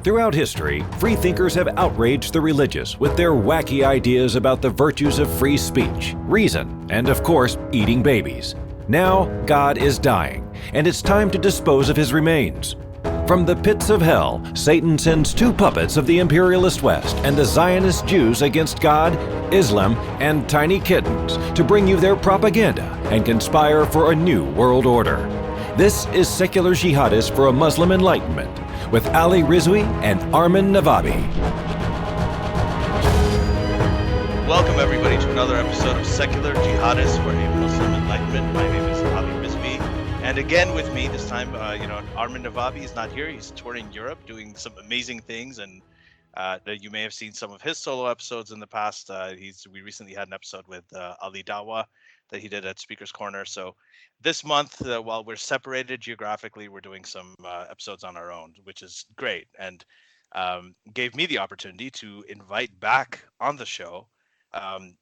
Throughout history, free thinkers have outraged the religious with their wacky ideas about the virtues of free speech, reason, and of course, eating babies. Now, God is dying, and it's time to dispose of his remains. From the pits of hell, Satan sends two puppets of the imperialist West and the Zionist Jews against God, Islam, and tiny kittens to bring you their propaganda and conspire for a new world order. This is Secular Jihadists for a Muslim Enlightenment with Ali Rizvi and Armin Navabi. Welcome everybody to another episode of Secular Jihadists for a Muslim Enlightenment. My name is Ali Rizvi, and again with me this time, Armin Navabi is not here. He's touring Europe, doing some amazing things, and you may have seen some of his solo episodes in the past. We recently had an episode with Ali Dawa that he did at Speaker's Corner. So this month, while we're separated geographically, we're doing some episodes on our own, which is great, and gave me the opportunity to invite back on the show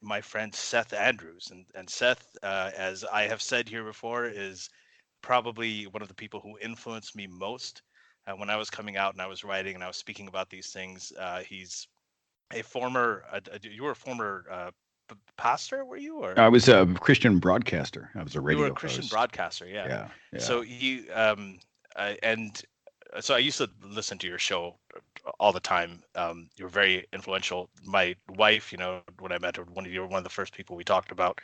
my friend Seth Andrews. And Seth, as I have said here before, is probably one of the people who influenced me most when I was coming out and I was writing and I was speaking about these things. He's a former, you were a former pastor, were you? Or I was a Christian broadcaster. I was a radio You were a Christian host. broadcaster, yeah. So so I used to listen to your show all the time. You were very influential. My wife, when I met her, you were one of the first people we talked about.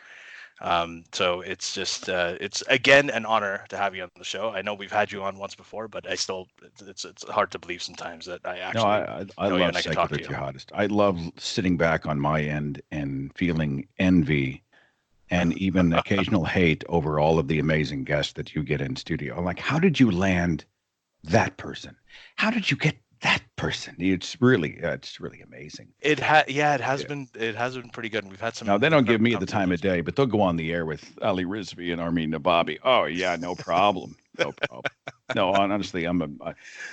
So it's just, it's again an honor to have you on the show. I know we've had you on once before, but it's hard to believe sometimes that I actually I love Secular Jihadist. I love sitting back on my end and feeling envy and even occasional hate over all of the amazing guests that you get in studio. I'm like, how did you land that person? How did you get that person? It's really amazing. It has been pretty good. And we've had some. Now they don't give me the time of day, but they'll go on the air with Ali Rizvi and Armin Navabi. Oh yeah, no problem, no problem. No, honestly,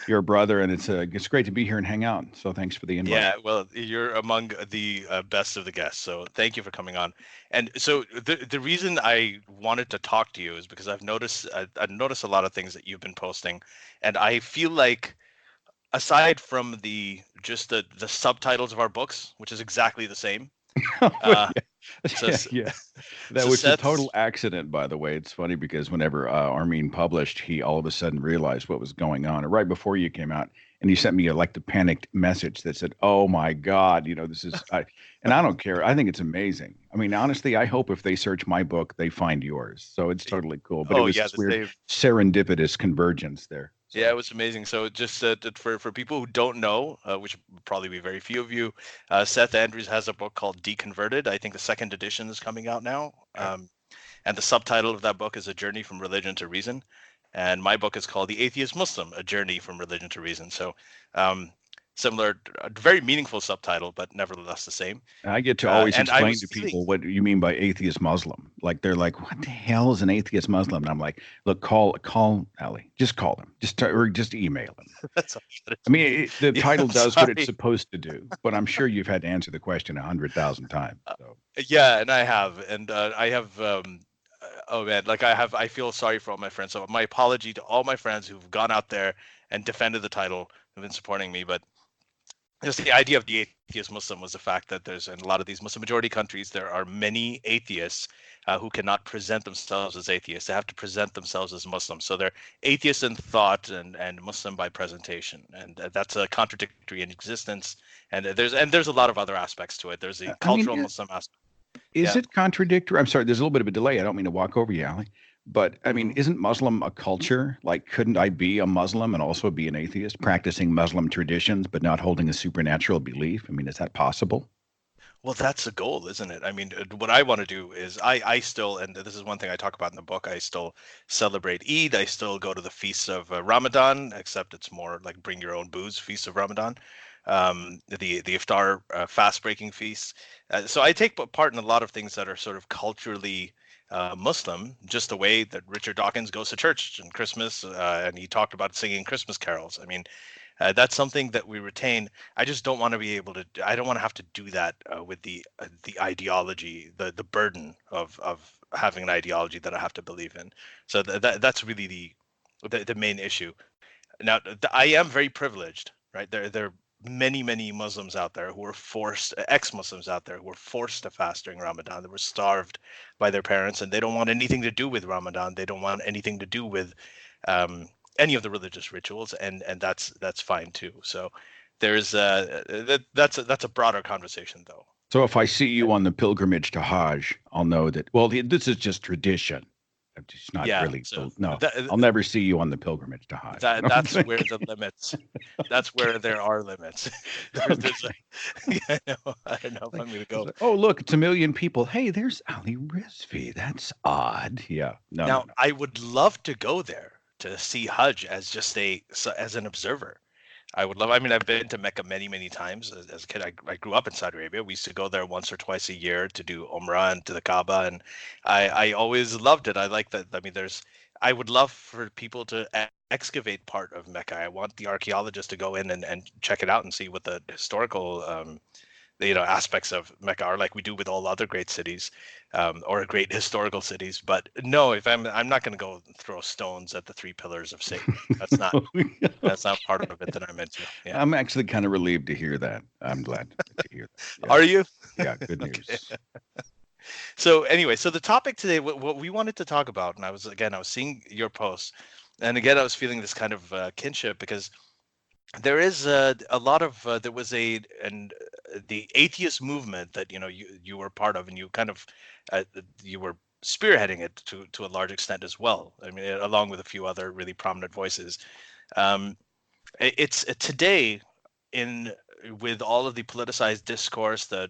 you're a brother, and it's great to be here and hang out. So thanks for the invite. Yeah, well, you're among the best of the guests. So thank you for coming on. And so the reason I wanted to talk to you is because I've noticed a lot of things that you've been posting, and I feel like, aside from the subtitles of our books, which is exactly the same. That was a total accident, by the way. It's funny because whenever Armin published, he all of a sudden realized what was going on. Right before you came out, and he sent me the panicked message that said, "Oh my God, this is," and I don't care. I think it's amazing. I mean, honestly, I hope if they search my book, they find yours. So it's totally cool. But it was this weird serendipitous convergence there. So. Yeah, it was amazing. So just for people who don't know, which will probably be very few of you, Seth Andrews has a book called Deconverted. I think the second edition is coming out now. And the subtitle of that book is A Journey from Religion to Reason. And my book is called The Atheist Muslim, A Journey from Religion to Reason. So similar, very meaningful subtitle, but nevertheless the same. I get to always explain to people what you mean by atheist Muslim. Like they're like, "What the hell is an atheist Muslim?" And I'm like, "Look, call Ali. Just call him. Or just email him." The title does what it's supposed to do, but I'm sure you've had to answer the question 100,000 times. So. Yeah, and I have, I have. Oh man, I feel sorry for all my friends. So my apology to all my friends who've gone out there and defended the title, who've been supporting me, but. Just the idea of the atheist Muslim was the fact that there's in a lot of these Muslim majority countries, there are many atheists who cannot present themselves as atheists. They have to present themselves as Muslims. So they're atheists in thought and Muslim by presentation. And that's a contradictory in existence. And there's a lot of other aspects to it. There's the cultural Muslim aspect. Is it contradictory? I'm sorry, there's a little bit of a delay. I don't mean to walk over you, Ali. But isn't Muslim a culture? Like, couldn't I be a Muslim and also be an atheist, practicing Muslim traditions, but not holding a supernatural belief? Is that possible? Well, that's the goal, isn't it? What I want to do is I still, and this is one thing I talk about in the book, I still celebrate Eid. I still go to the feasts of Ramadan, except it's more like bring your own booze, feast of Ramadan. The iftar fast breaking feasts. So I take part in a lot of things that are sort of culturally Muslim, just the way that Richard Dawkins goes to church and Christmas, and he talked about singing Christmas carols. That's something that we retain. I just don't want to be able to. I don't want to have to do that with the ideology, the burden of having an ideology that I have to believe in. So that's really the main issue. Now, I am very privileged, right? There are many Muslims out there who were forced, ex-Muslims out there who were forced to fast during Ramadan. They were starved by their parents, and they don't want anything to do with Ramadan. They don't want anything to do with any of the religious rituals, and that's fine too. So there's that's a broader conversation, though. So if I see you on the pilgrimage to Hajj, I'll know that, well, this is just tradition. It's not really. So no, I'll never see you on the pilgrimage to Hajj. That's where the limits. That's where there are limits. I don't know if I'm going to go. Oh, look, it's 1 million people. Hey, there's Ali Rizvi. That's odd. Yeah. No. I would love to go there to see Hajj as just as an observer. I would love. I mean, I've been to Mecca many times as a kid. I grew up in Saudi Arabia. We used to go there once or twice a year to do Umrah and to the Kaaba, and I always loved it. I like that. I mean, I would love for people to excavate part of Mecca. I want the archaeologists to go in and check it out and see what the historical aspects of Mecca are, like we do with all other great cities, or great historical cities. But no, if I'm not going to go throw stones at the 3 pillars of Satan. That's not part of it that I'm into. Yeah. I'm actually kind of relieved to hear that. I'm glad to hear that. Yeah. Are you? Yeah, good news. Okay. So anyway, so the topic today, what we wanted to talk about, and I was seeing your posts, and again I was feeling this kind of kinship, because there is a lot of there was the atheist movement that you were part of, and you kind of you were spearheading it to a large extent as well. I mean, along with a few other really prominent voices. It's today, with all of the politicized discourse, the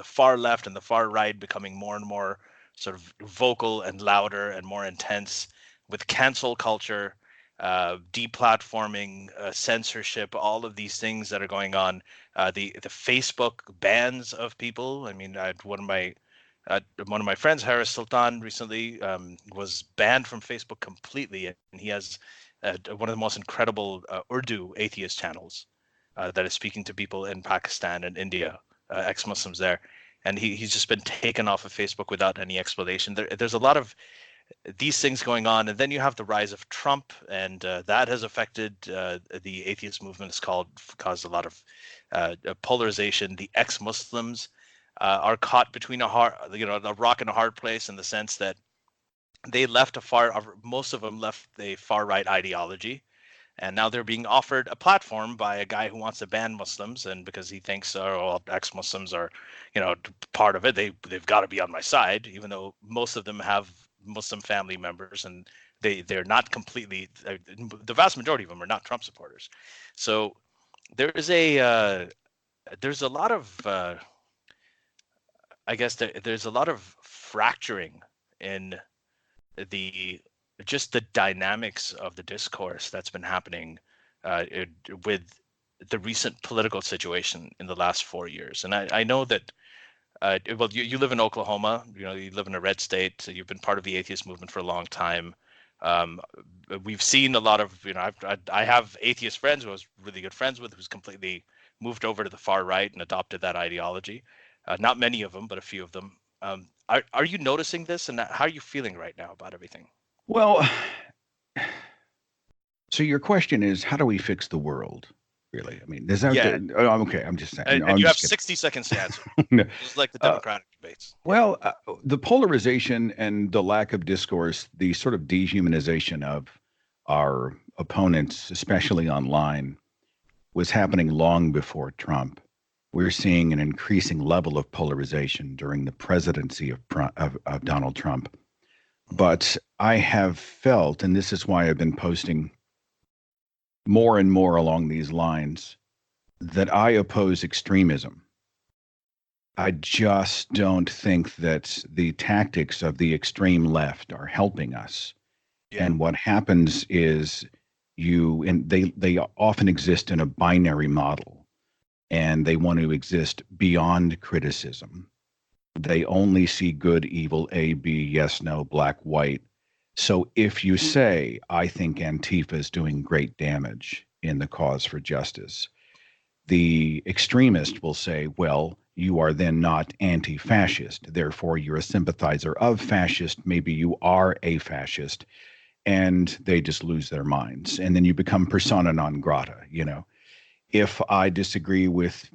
far left and the far right becoming more and more sort of vocal and louder and more intense, with cancel culture, deplatforming, censorship, all of these things that are going on. The Facebook bans of people. I mean, one of my friends, Harris Sultan, recently was banned from Facebook completely, and he has one of the most incredible Urdu atheist channels that is speaking to people in Pakistan and India, ex-Muslims there, and he's just been taken off of Facebook without any explanation. There's a lot of these things going on, and then you have the rise of Trump, and that has affected the atheist movement. It's caused a lot of polarization. The ex-Muslims are caught between a rock and a hard place, in the sense that most of them left the far right ideology, and now they're being offered a platform by a guy who wants to ban Muslims, and because he thinks ex-Muslims are part of it, they've got to be on my side, even though most of them have Muslim family members, and they're not completely, the vast majority of them are not Trump supporters. So there's a lot of there's a lot of fracturing in just the dynamics of the discourse that's been happening with the recent political situation in the last 4 years. And I know that you live in Oklahoma, you live in a red state, so you've been part of the atheist movement for a long time. We've seen a lot of, I have atheist friends who I was really good friends with, who's completely moved over to the far right and adopted that ideology. Not many of them, but a few of them. Are you noticing this, and how are you feeling right now about everything? Well, so your question is, how do we fix the world? Really? I mean, there's no. Yeah. Okay, I'm just saying. And you have 60 seconds to answer. No. Just like the Democratic debates. Well, the polarization and the lack of discourse, the sort of dehumanization of our opponents, especially online, was happening long before Trump. We're seeing an increasing level of polarization during the presidency of Donald Trump. But I have felt, and this is why I've been posting more and more along these lines, that I oppose extremism. I just don't think that the tactics of the extreme left are helping us. Yeah. And what happens is they often exist in a binary model, and they want to exist beyond criticism. They only see good, evil, A, B, yes, no, black, white. So if you say, I think Antifa is doing great damage in the cause for justice, the extremist will say, well, you are then not anti-fascist. Therefore, you're a sympathizer of fascist. Maybe you are a fascist. And they just lose their minds. And then you become persona non grata, if I disagree with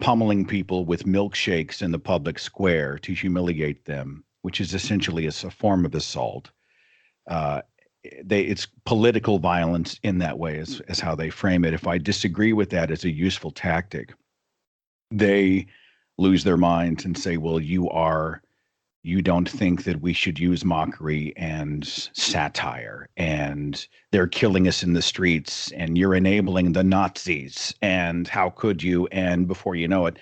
pummeling people with milkshakes in the public square to humiliate them, which is essentially a form of assault. It's political violence in that way, as how they frame it. If I disagree with that as a useful tactic, they lose their minds and say, well, you don't think that we should use mockery and satire, and they're killing us in the streets, and you're enabling the Nazis, and how could you? And before you know it,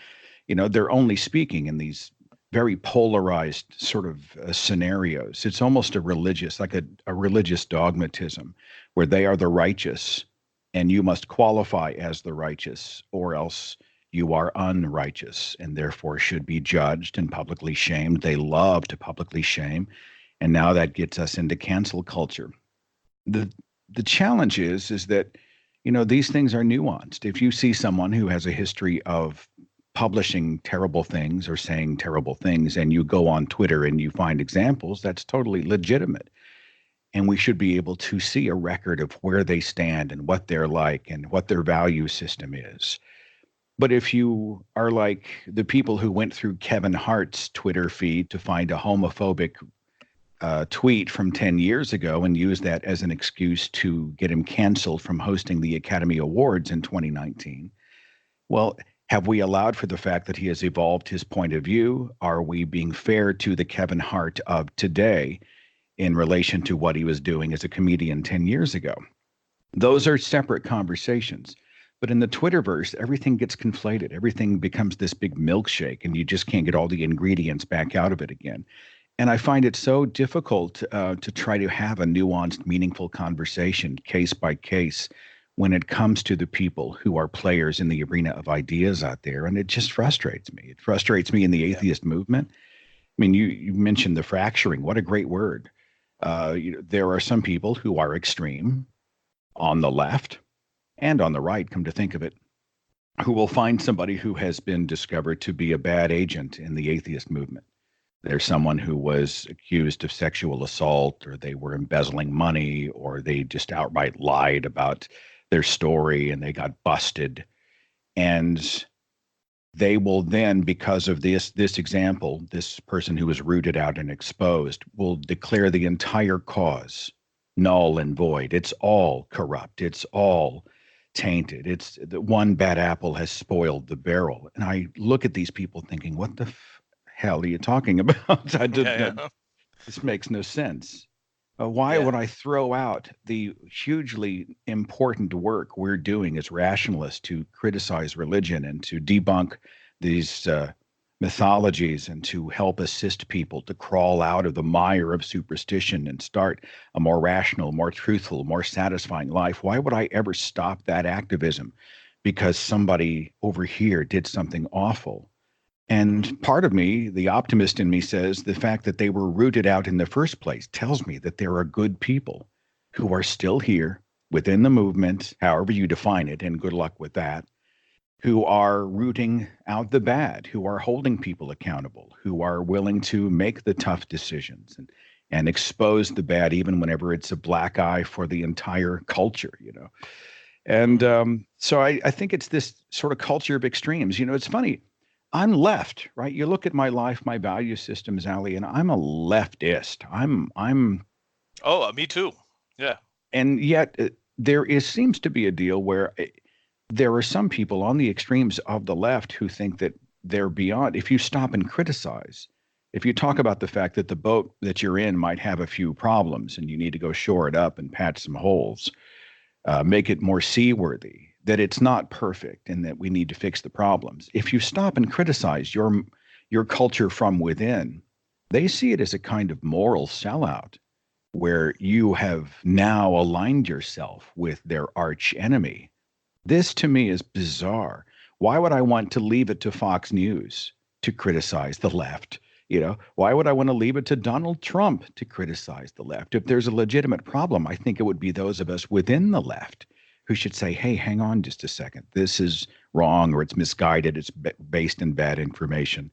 they're only speaking in these very polarized sort of scenarios. It's almost like a religious dogmatism where they are the righteous and you must qualify as the righteous, or else you are unrighteous and therefore should be judged and publicly shamed. They love to publicly shame. And now that gets us into cancel culture. The challenge is that, these things are nuanced. If you see someone who has a history of publishing terrible things or saying terrible things, and you go on Twitter and you find examples, that's totally legitimate. And we should be able to see a record of where they stand and what they're like and what their value system is. But if you are like the people who went through Kevin Hart's Twitter feed to find a homophobic tweet from 10 years ago and use that as an excuse to get him canceled from hosting the Academy Awards in 2019, well, have we allowed for the fact that he has evolved his point of view? Are we being fair to the Kevin Hart of today in relation to what he was doing as a comedian 10 years ago? Those are separate conversations. But in the Twitterverse, everything gets conflated. Everything becomes this big milkshake, and you just can't get all the ingredients back out of it again. And I find it so difficult to try to have a nuanced, meaningful conversation, case by case, when it comes to the people who are players in the arena of ideas out there. And it just frustrates me. It frustrates me in the atheist movement. I mean, you mentioned the fracturing. What a great word. There are some people who are extreme on the left and on the right, come to think of it, who will find somebody who has been discovered to be a bad agent in the atheist movement. There's someone who was accused of sexual assault, or they were embezzling money, or they just outright lied about their story and they got busted. And they will then, because of this example, this person who was rooted out and exposed will declare the entire cause null and void. It's all corrupt. It's all tainted. It's the one bad apple has spoiled the barrel. And I look at these people thinking, what the hell are you talking about? This makes no sense. Why would I throw out the hugely important work we're doing as rationalists to criticize religion and to debunk these mythologies and to help assist people to crawl out of the mire of superstition and start a more rational, more truthful, more satisfying life? Why would I ever stop that activism because somebody over here did something awful? And part of me, the optimist in me, says the fact that they were rooted out in the first place tells me that there are good people who are still here within the movement, however you define it, and good luck with that, who are rooting out the bad, who are holding people accountable, who are willing to make the tough decisions and expose the bad, even whenever it's a black eye for the entire culture, And so I think it's this sort of culture of extremes. It's funny. I'm left, right? You look at my life, my value systems, Ali, and I'm a leftist. I'm. Oh, me too. Yeah. And yet seems to be a deal where there are some people on the extremes of the left who think that they're beyond. If you stop and criticize, if you talk about the fact that the boat that you're in might have a few problems and you need to go shore it up and patch some holes, make it more seaworthy, that it's not perfect and that we need to fix the problems. If you stop and criticize your culture from within, they see it as a kind of moral sellout where you have now aligned yourself with their arch enemy. This to me is bizarre. Why would I want to leave it to Fox News to criticize the left? Why would I want to leave it to Donald Trump to criticize the left? If there's a legitimate problem, I think it would be those of us within the left who should say, hey, hang on just a second. This is wrong, or it's misguided. It's based in bad information.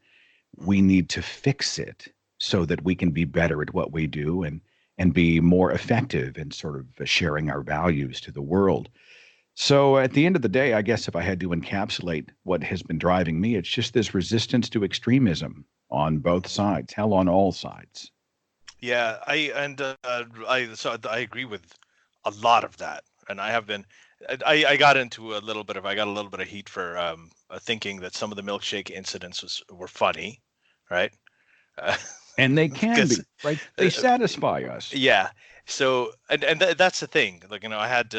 We need to fix it so that we can be better at what we do and be more effective in sort of sharing our values to the world. So at the end of the day, I guess if I had to encapsulate what has been driving me, it's just this resistance to extremism on both sides, hell, on all sides. Yeah, I agree with a lot of that, and I got into I got a little bit of heat for thinking that some of the milkshake incidents were funny, right? And they can be, right? They satisfy us. Yeah. So, that's the thing. Like, I had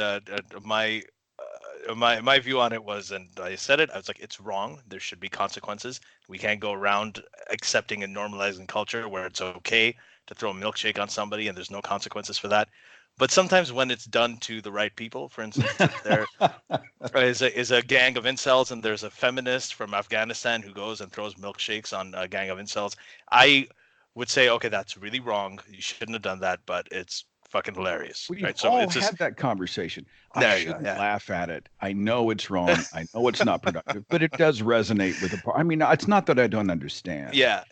my view on it was, and I said it, I was like, it's wrong. There should be consequences. We can't go around accepting and normalizing culture where it's okay to throw a milkshake on somebody and there's no consequences for that. But sometimes when it's done to the right people, for instance, if there is a gang of incels and there's a feminist from Afghanistan who goes and throws milkshakes on a gang of incels, I would say, okay, that's really wrong. You shouldn't have done that, but it's fucking hilarious. We've right? all had that conversation. I shouldn't laugh at it. I know it's wrong. I know it's not productive, but it does resonate with the part. I mean, it's not that I don't understand. Yeah.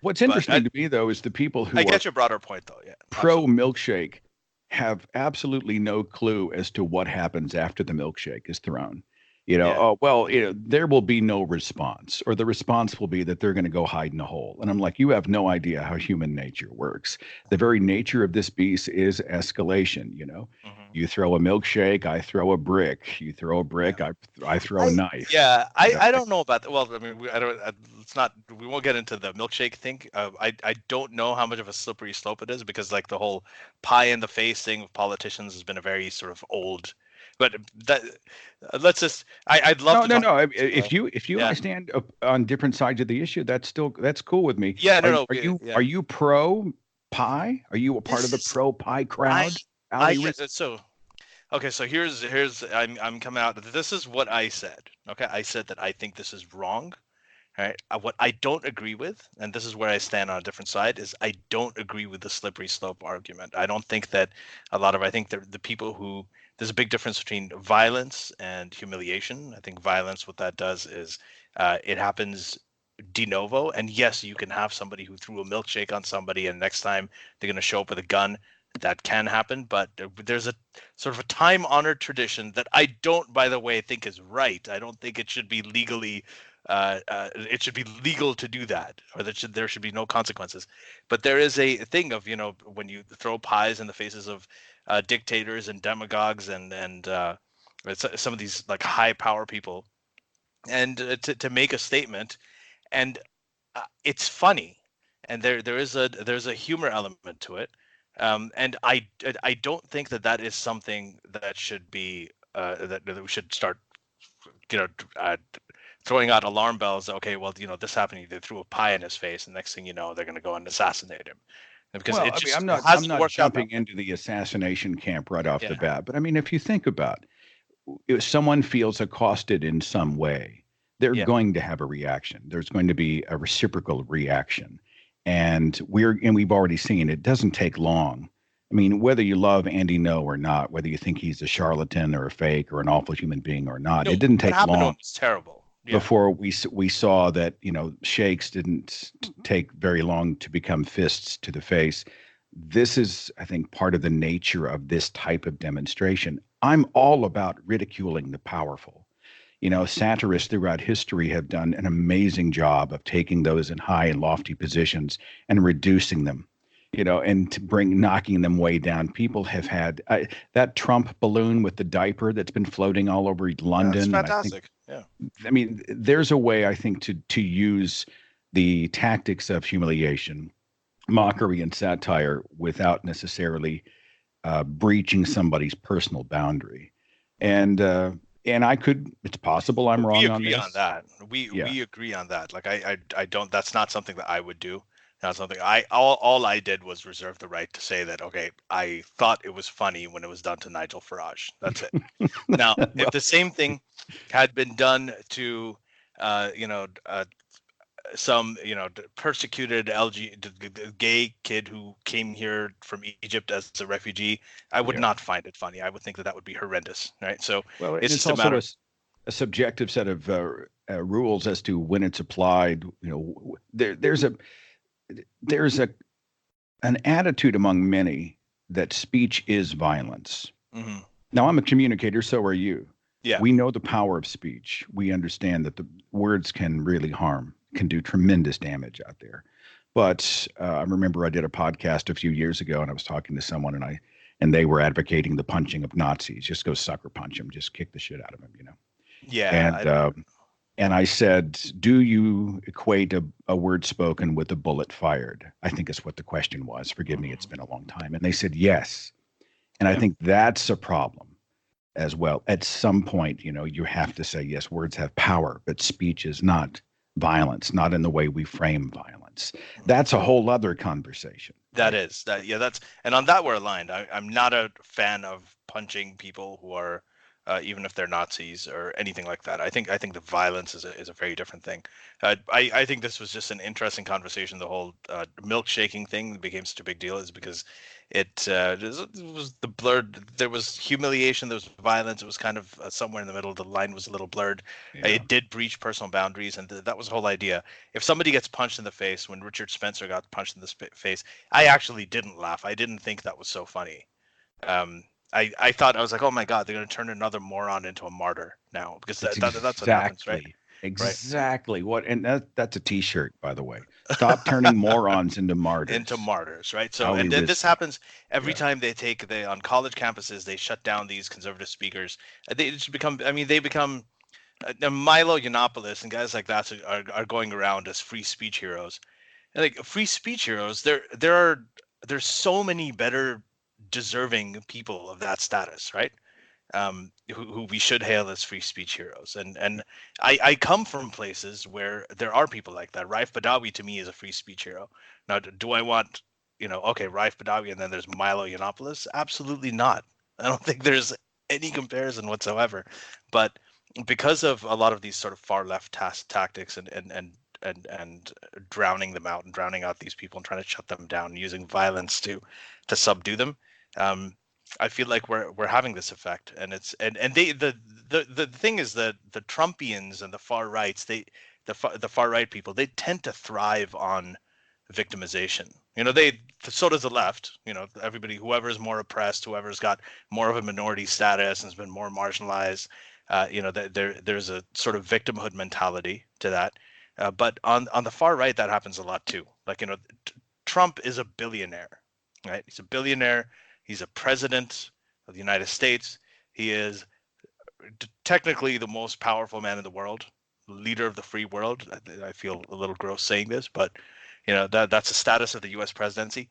What's interesting to me, though, is the people who I get your broader point, though. Yeah. Pro milkshake have absolutely no clue as to what happens after the milkshake is thrown. There will be no response, or the response will be that they're going to go hide in a hole. And I'm like, you have no idea how human nature works. The very nature of this beast is escalation. You throw a milkshake, I throw a brick. You throw a brick, I throw a knife. Yeah, I don't know about that. Well, I mean, we won't get into the milkshake thing. I don't know how much of a slippery slope it is, because like the whole pie in the face thing of politicians has been a very sort of old. But that let's just. I'd love to. No. If you understand on different sides of the issue, that's cool with me. Yeah, Are you pro pie? Are you a part of the pro pie crowd? So here's I'm coming out. This is what I said. Okay, I said that I think this is wrong. Right. What I don't agree with, and this is where I stand on a different side, is I don't agree with the slippery slope argument. I don't think that I think the people who, there's a big difference between violence and humiliation. I think violence, what that does is it happens de novo. And yes, you can have somebody who threw a milkshake on somebody and next time they're going to show up with a gun. That can happen, but there's a sort of a time-honored tradition that I don't, by the way, think is right. I don't think it should be legally it should be legal to do that, or there should be no consequences. But there is a thing of, when you throw pies in the faces of dictators and demagogues and some of these like high power people, and to make a statement, and it's funny, and there's a humor element to it, and I don't think that is something that should be that we should start throwing out alarm bells. Okay, well, this happened. They threw a pie in his face, and next thing you know, they're going to go and assassinate him. Because I'm not jumping into the assassination camp right off the bat. But I mean, if you think about if someone feels accosted in some way, they're going to have a reaction. There's going to be a reciprocal reaction. And we've already seen it doesn't take long. I mean, whether you love Andy Ngo or not, whether you think he's a charlatan or a fake or an awful human being or not, it didn't take long. It's terrible. Before we saw that, shakes didn't take very long to become fists to the face. This is, I think, part of the nature of this type of demonstration. I'm all about ridiculing the powerful. Satirists throughout history have done an amazing job of taking those in high and lofty positions and reducing them, and knocking them way down. People have had that Trump balloon with the diaper that's been floating all over London. That's fantastic. I mean, there's a way, I think, to use the tactics of humiliation, mockery, and satire without necessarily breaching somebody's personal boundary. And it's possible I'm wrong on this. We agree on that. We agree on that. Like I don't. That's not something that I would do. Not something all I did was reserve the right to say that, okay, I thought it was funny when it was done to Nigel Farage. That's it. Now, if the same thing had been done to, some, persecuted gay kid who came here from Egypt as a refugee, I would not find it funny. I would think that would be horrendous, right? So it's just also a subjective set of rules as to when it's applied. There's an attitude among many that speech is violence. Mm-hmm. Now, I'm a communicator, so are you. Yeah. We know the power of speech. We understand that the words can really harm, can do tremendous damage out there. But I remember I did a podcast a few years ago, and I was talking to someone, and they were advocating the punching of Nazis. Just go sucker punch them, just kick the shit out of them, Yeah. And I said, do you equate a word spoken with a bullet fired? I think is what the question was. Forgive me, it's been a long time. And they said yes. And I think that's a problem as well. At some point, you have to say, yes, words have power, but speech is not violence, not in the way we frame violence. That's a whole other conversation. That's and on that we're aligned. I'm not a fan of punching people who are even if they're Nazis or anything like that. I think the violence is a very different thing. I think this was just an interesting conversation. The whole milkshaking thing became such a big deal is because it was the blurred. There was humiliation. There was violence. It was kind of somewhere in the middle. The line was a little blurred. Yeah. It did breach personal boundaries, and that was the whole idea. If somebody gets punched in the face, when Richard Spencer got punched in the face, I actually didn't laugh. I didn't think that was so funny. I thought, I was like, oh my God, they're going to turn another moron into a martyr now, because that's what happens, right? Exactly. What, and that's a T-shirt, by the way. Stop turning morons into martyrs. Into martyrs, right? So, and then this happens every time they on college campuses, they shut down these conservative speakers. They just become, they become Milo Yiannopoulos and guys like that are going around as free speech heroes. And like free speech heroes, there's so many better deserving people of that status, right? Who we should hail as free speech heroes. And I come from places where there are people like that. Raif Badawi to me is a free speech hero. Now, do I want, Raif Badawi and then there's Milo Yiannopoulos? Absolutely not. I don't think there's any comparison whatsoever. But because of a lot of these sort of far left tactics and drowning them out and drowning out these people and trying to shut them down using violence to subdue them, I feel like we're having this effect, and it's and they the thing is that the Trumpians and the far rights, the far right people, they tend to thrive on victimization. So does the left. Everybody, whoever's more oppressed, whoever's got more of a minority status and has been more marginalized, there's a sort of victimhood mentality to that. But on the far right, that happens a lot too. Like, Trump is a billionaire, right? He's a billionaire. He's a president of the United States. He is technically the most powerful man in the world, leader of the free world. I feel a little gross saying this, but that's the status of the U.S. presidency.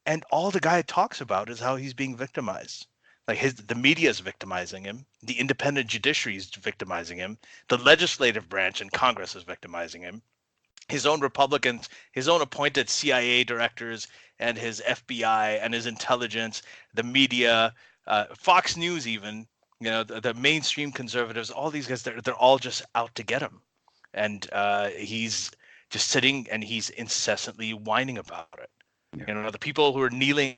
And all the guy talks about is how he's being victimized. Like the media is victimizing him. The independent judiciary is victimizing him. The legislative branch and Congress is victimizing him. His own Republicans, his own appointed CIA directors and his FBI and his intelligence, the media, Fox News even, the mainstream conservatives, all these guys, they're all just out to get him. And he's just sitting and he's incessantly whining about it. Yeah. The people who are kneeling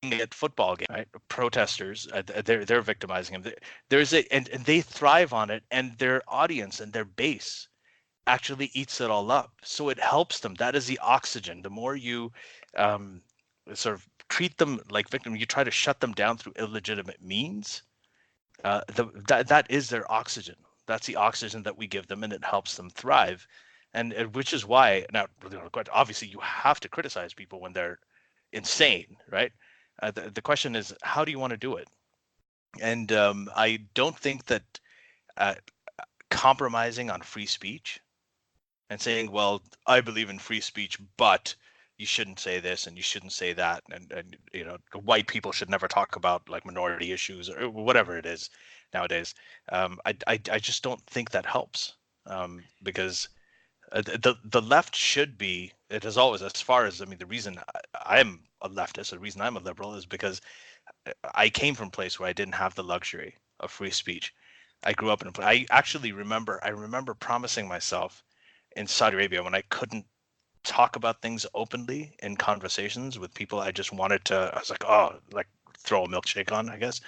at football game, right? Protesters, they're victimizing him. And they thrive on it, and their audience and their base actually eats it all up. So it helps them. That is the oxygen. The more you sort of treat them like victims, you try to shut them down through illegitimate means, that is their oxygen. That's the oxygen that we give them, and it helps them thrive. And which is why, now, obviously, you have to criticize people when they're insane, right? The question is, how do you want to do it? And I don't think that compromising on free speech and saying, well, I believe in free speech, but you shouldn't say this and you shouldn't say that, and white people should never talk about like minority issues or whatever it is nowadays. I just don't think that helps, because the left should be, it has always, as far as, the reason I'm a leftist, the reason I'm a liberal is because I came from a place where I didn't have the luxury of free speech. I grew up in a place, I remember promising myself in Saudi Arabia when I couldn't talk about things openly in conversations with people I just wanted to, I was like, oh, like throw a milkshake on, I guess.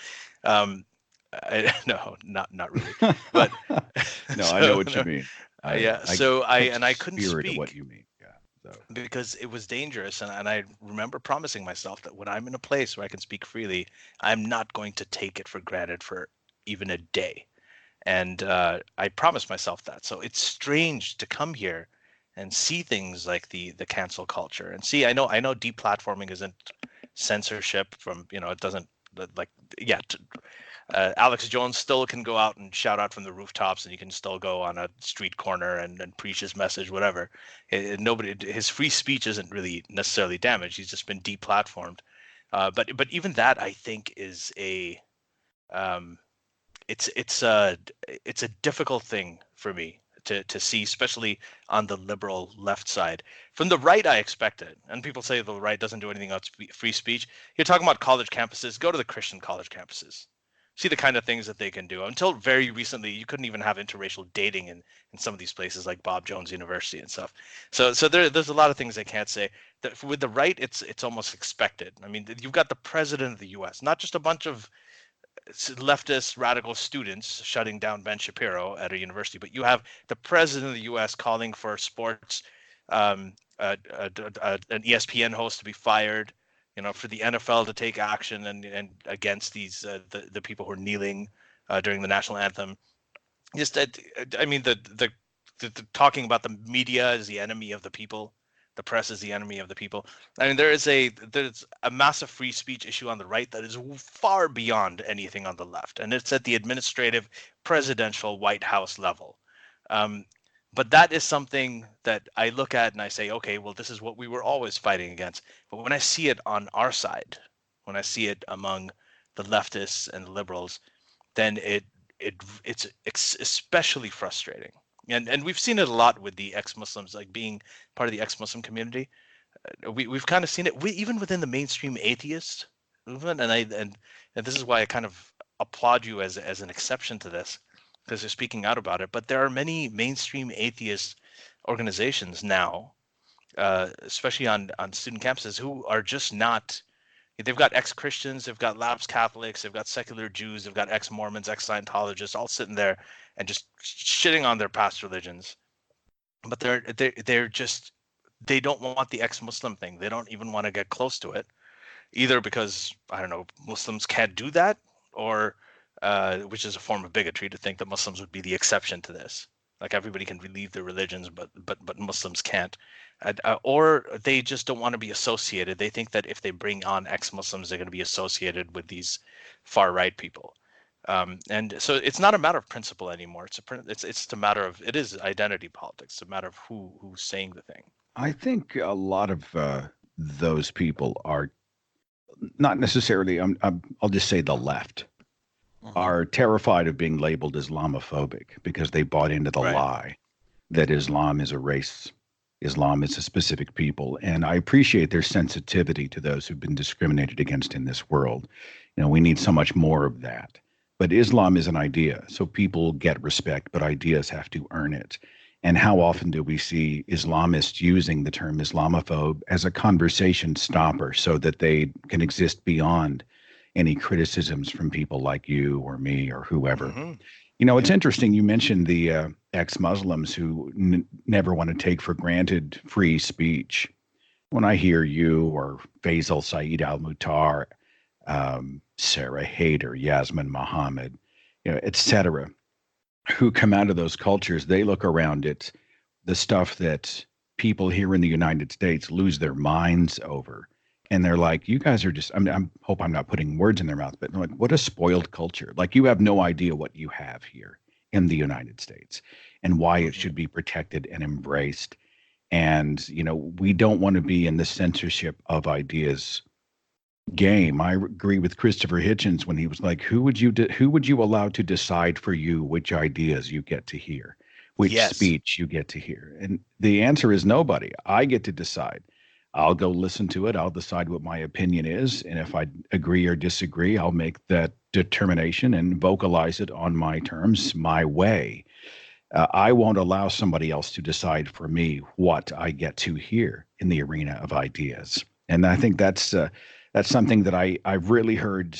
No, not really. But no, so, I know what you mean. I couldn't speak. What you mean? Yeah. because it was dangerous. And I remember promising myself that when I'm in a place where I can speak freely, I'm not going to take it for granted for even a day. And I promised myself that. So it's strange to come here and see things like the cancel culture and see. I know deplatforming isn't censorship from, it doesn't Alex Jones still can go out and shout out from the rooftops, and he can still go on a street corner and preach his message, whatever. His free speech isn't really necessarily damaged. He's just been deplatformed. But even that, I think, is it's a difficult thing for me to see, especially on the liberal left side. From the right, I expect it. And people say the right doesn't do anything about free speech. You're talking about college campuses. Go to the Christian college campuses. See the kind of things that they can do. Until very recently, you couldn't even have interracial dating in some of these places like Bob Jones University and stuff. So there's a lot of things I can't say. With the right, it's almost expected. I mean, you've got the president of the U.S., not just a bunch of leftist radical students shutting down Ben Shapiro at a university, but you have the president of the U.S. calling for sports, an ESPN host to be fired, for the NFL to take action and against these the people who are kneeling during the national anthem. Just I mean the talking about the media as the enemy of the people, the press is the enemy of the people. I mean there's a massive free speech issue on the right that is far beyond anything on the left, and it's at the administrative, presidential, White House level. But that is something that I look at and I say, okay, well, this is what we were always fighting against. But when I see it on our side, when I see it among the leftists and the liberals, then it's especially frustrating. And we've seen it a lot with the ex-Muslims, like being part of the ex-Muslim community. We've kind of seen it even within the mainstream atheist movement. And this is why I kind of applaud you as an exception to this, because they're speaking out about it. But there are many mainstream atheist organizations now, especially on student campuses, who are just not. They've got ex-Christians, they've got lapsed Catholics, they've got secular Jews, they've got ex-Mormons, ex-Scientologists, all sitting there and just shitting on their past religions. But they're just, they don't want the ex-Muslim thing. They don't even want to get close to it, either because, I don't know, Muslims can't do that, or which is a form of bigotry to think that Muslims would be the exception to this. Like everybody can leave their religions, but Muslims can't. Or they just don't want to be associated. They think that if they bring on ex-Muslims, they're going to be associated with these far-right people. And so it's not a matter of principle anymore. It's a matter of, it is identity politics. It's a matter of who's saying the thing. I think a lot of those people are not necessarily, I'll just say the left, are terrified of being labeled Islamophobic because they bought into the lie that Islam is a race, Islam is a specific people. And I appreciate their sensitivity to those who've been discriminated against in this world. We need so much more of that. But Islam is an idea, so people get respect, but ideas have to earn it. And how often do we see Islamists using the term Islamophobe as a conversation stopper so that they can exist beyond any criticisms from people like you or me or whoever? It's interesting. You mentioned the ex-Muslims who never want to take for granted free speech. When I hear you or Faisal Saeed Al-Muhtar, Sarah Haider, Yasmin Muhammad, et cetera, who come out of those cultures, they look around at the stuff that people here in the United States lose their minds over. And they're like, you guys are just, I hope I'm not putting words in their mouth, but like, what a spoiled culture. Like, you have no idea what you have here in the United States and why it should be protected and embraced. And, we don't want to be in the censorship of ideas game. I agree with Christopher Hitchens when he was like, who would you allow to decide for you which ideas you get to hear, which speech you get to hear? And the answer is nobody. I get to decide. I'll go listen to it. I'll decide what my opinion is. And if I agree or disagree, I'll make that determination and vocalize it on my terms, my way. I won't allow somebody else to decide for me what I get to hear in the arena of ideas. And I think that's something that I've really heard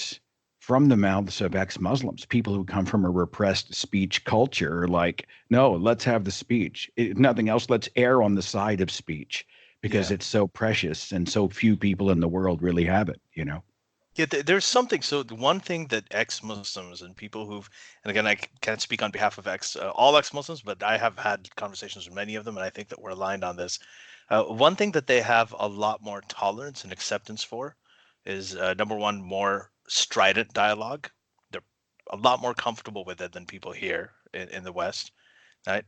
from the mouths of ex-Muslims, people who come from a repressed speech culture, like, no, let's have the speech. If nothing else, let's err on the side of speech, because it's so precious and so few people in the world really have it, you know? Yeah, there's something. So the one thing that ex-Muslims and people and again, I can't speak on behalf of all ex-Muslims, but I have had conversations with many of them, and I think that we're aligned on this. One thing that they have a lot more tolerance and acceptance for is number one, more strident dialogue. They're a lot more comfortable with it than people here in the West, right?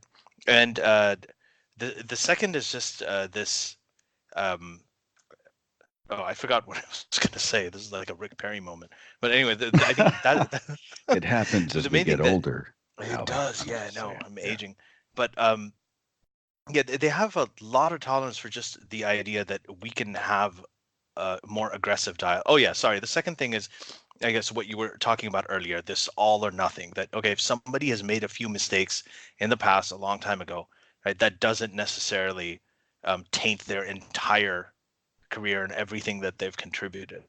And the second is just this. Oh, I forgot what I was going to say. This is like a Rick Perry moment. But anyway, I think that it happens as we get older. It does. Yeah, no, I'm aging. But yeah, they have a lot of tolerance for just the idea that we can have more aggressive dialogue. Oh yeah, sorry. The second thing is, I guess what you were talking about earlier, this all or nothing. That okay, if somebody has made a few mistakes in the past a long time ago, right, that doesn't necessarily taint their entire career and everything that they've contributed.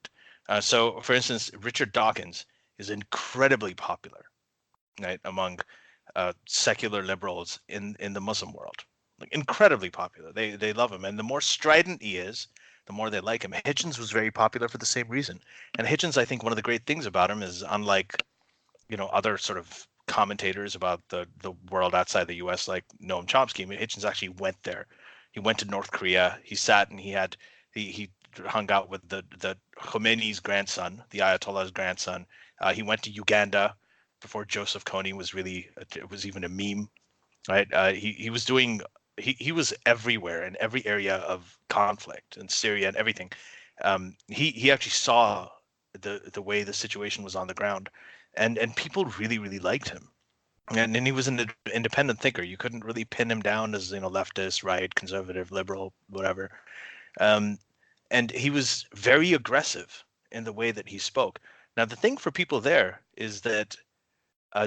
So, for instance, Richard Dawkins is incredibly popular, right, among secular liberals in the Muslim world. Like incredibly popular. They love him, and the more strident he is, the more they like him. Hitchens was very popular for the same reason. And Hitchens, I think, one of the great things about him is, unlike other sort of commentators about the world outside the U.S. like Noam Chomsky, I mean, Hitchens actually went there. He went to North Korea. He sat and he hung out with the Khomeini's grandson, the Ayatollah's grandson. He went to Uganda before Joseph Kony was even a meme, right? He was everywhere in every area of conflict in Syria and everything. He actually saw the way the situation was on the ground, and people really, really liked him. And he was an independent thinker. You couldn't really pin him down as leftist, right, conservative, liberal, whatever. And he was very aggressive in the way that he spoke. Now, the thing for people there is that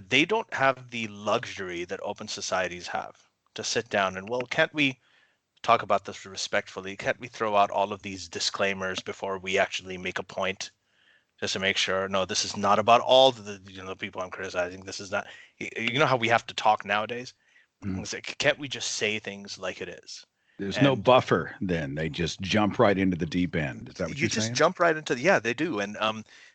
they don't have the luxury that open societies have to sit down and, well, can't we talk about this respectfully? Can't we throw out all of these disclaimers before we actually make a point, just to make sure, no, this is not about all the people I'm criticizing. This is not, how we have to talk nowadays. Mm-hmm. It's like, can't we just say things like it is? There's no buffer then. They just jump right into the deep end. Is that what you're saying? You just jump right into yeah, they do. And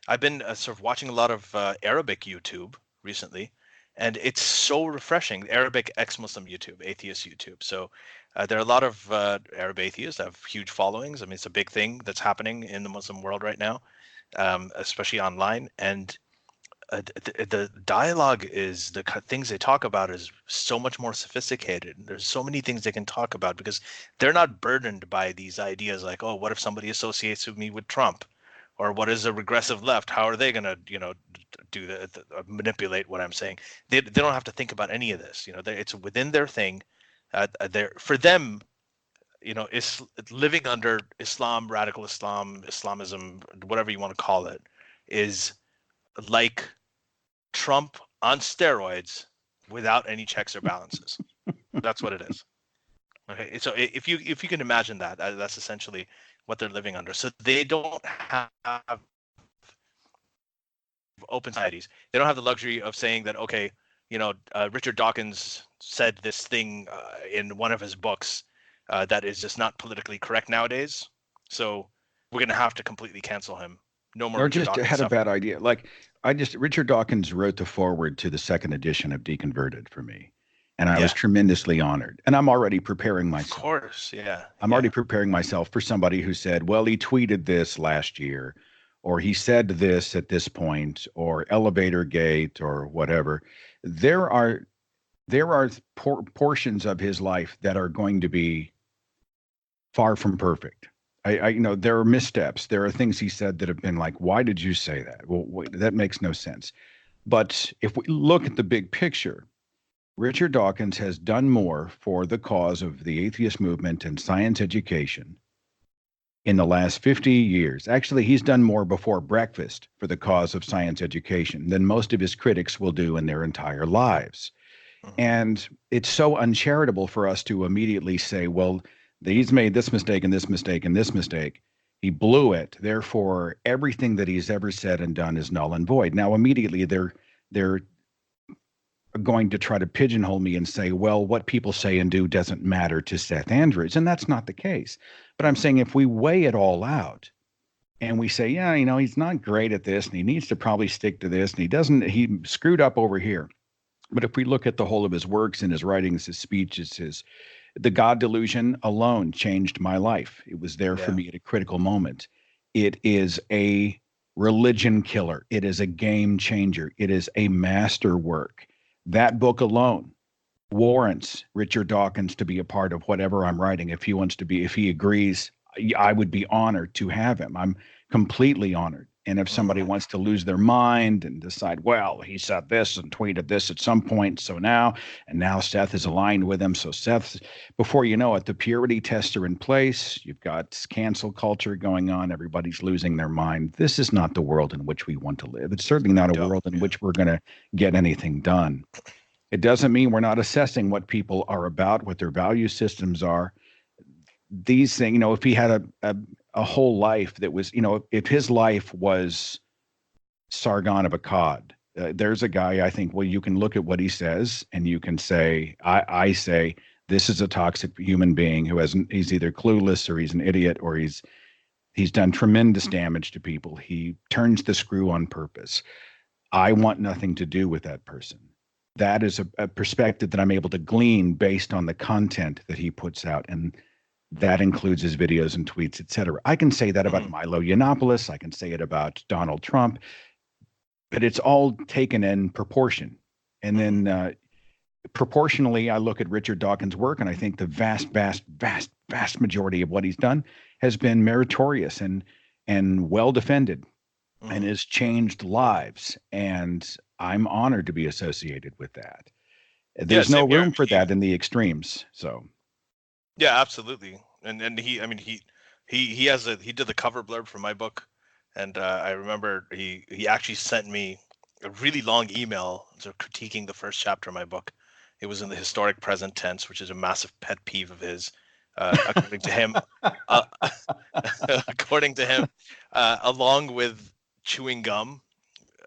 I've been sort of watching a lot of Arabic YouTube recently, and it's so refreshing. Arabic ex-Muslim YouTube, atheist YouTube. So there are a lot of Arab atheists that have huge followings. I mean, it's a big thing that's happening in the Muslim world right now, especially online. And the dialogue is the things they talk about is so much more sophisticated. There's so many things they can talk about because they're not burdened by these ideas like, oh, what if somebody associates with me with Trump, or what is a regressive left? How are they going to, do manipulate what I'm saying? They don't have to think about any of this. It's within their thing. For them, is living under Islam, radical Islam, Islamism, whatever you want to call it, is like Trump on steroids without any checks or balances. That's what it is. Okay, so if you can imagine that, that's essentially what they're living under. So they don't have open societies. They don't have the luxury of saying that, okay, Richard Dawkins said this thing in one of his books that is just not politically correct nowadays. So we're going to have to completely cancel him. No more. Or Richard just Dawkins had stuff. A bad idea. Like Richard Dawkins wrote the foreword to the second edition of Deconverted for me. And I was tremendously honored. And I'm already preparing myself. Of course, yeah. I'm already preparing myself for somebody who said, well, he tweeted this last year, or he said this at this point, or elevator gate, or whatever. There are portions of his life that are going to be far from perfect. There are missteps. There are things he said that have been like, why did you say that? Well, wait, that makes no sense. But if we look at the big picture, Richard Dawkins has done more for the cause of the atheist movement and science education in the last 50 years. Actually, he's done more before breakfast for the cause of science education than most of his critics will do in their entire lives. Mm-hmm. And it's so uncharitable for us to immediately say, well, he's made this mistake and this mistake and this mistake. He blew it. Therefore, everything that he's ever said and done is null and void. Now, immediately they're going to try to pigeonhole me and say, well, what people say and do doesn't matter to Seth Andrews. And that's not the case. But I'm saying if we weigh it all out and we say, yeah, he's not great at this and he needs to probably stick to this and he screwed up over here. But if we look at the whole of his works and his writings, his speeches, the God delusion alone changed my life. It was there for me at a critical moment. It is a religion killer. It is a game changer. It is a masterwork. That book alone warrants Richard Dawkins to be a part of whatever I'm writing. If he agrees, I would be honored to have him. I'm completely honored. And if somebody wants to lose their mind and decide, well, he said this and tweeted this at some point, so now Seth is aligned with him. So Seth, before you know it, the purity tests are in place. You've got cancel culture going on. Everybody's losing their mind. This is not the world in which we want to live. It's certainly not a world in which we're going to get anything done. It doesn't mean we're not assessing what people are about, what their value systems are. These things, if he had a whole life that was, if his life was Sargon of Akkad, there's a guy, I think, well, you can look at what he says and you can say, I say, this is a toxic human being he's either clueless or he's an idiot or he's done tremendous damage to people. He turns the screw on purpose. I want nothing to do with that person. That is a perspective that I'm able to glean based on the content that he puts out. And that includes his videos and tweets, et cetera. I can say that about Milo Yiannopoulos. I can say it about Donald Trump, but it's all taken in proportion. And then proportionally, I look at Richard Dawkins' work, and I think the vast majority of what he's done has been meritorious and well defended and has changed lives. And I'm honored to be associated with that. There's no room for that in the extremes. So. Yeah, absolutely. And he did the cover blurb for my book, and I remember he actually sent me a really long email critiquing the first chapter of my book. It was in the historic present tense, which is a massive pet peeve of his, according to him. Along with chewing gum.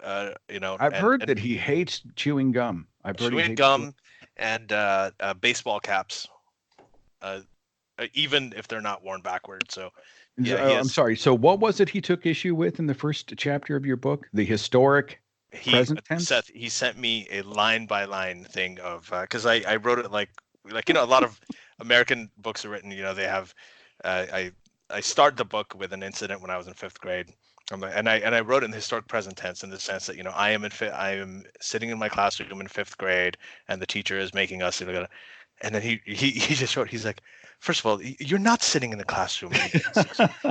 I've heard that he hates chewing gum. Chewing gum and baseball caps. Even if they're not worn backwards. So, yeah, I'm sorry. So, what was it he took issue with in the first chapter of your book? The historic present tense. Seth, he sent me a line by line thing of because I wrote it like a lot of American books are written. They have I start the book with an incident when I was in 5th grade. And I wrote it in the historic present tense in the sense that I am sitting in my classroom in 5th grade and the teacher is making us and then he just wrote, he's like, first of all, you're not sitting in the classroom.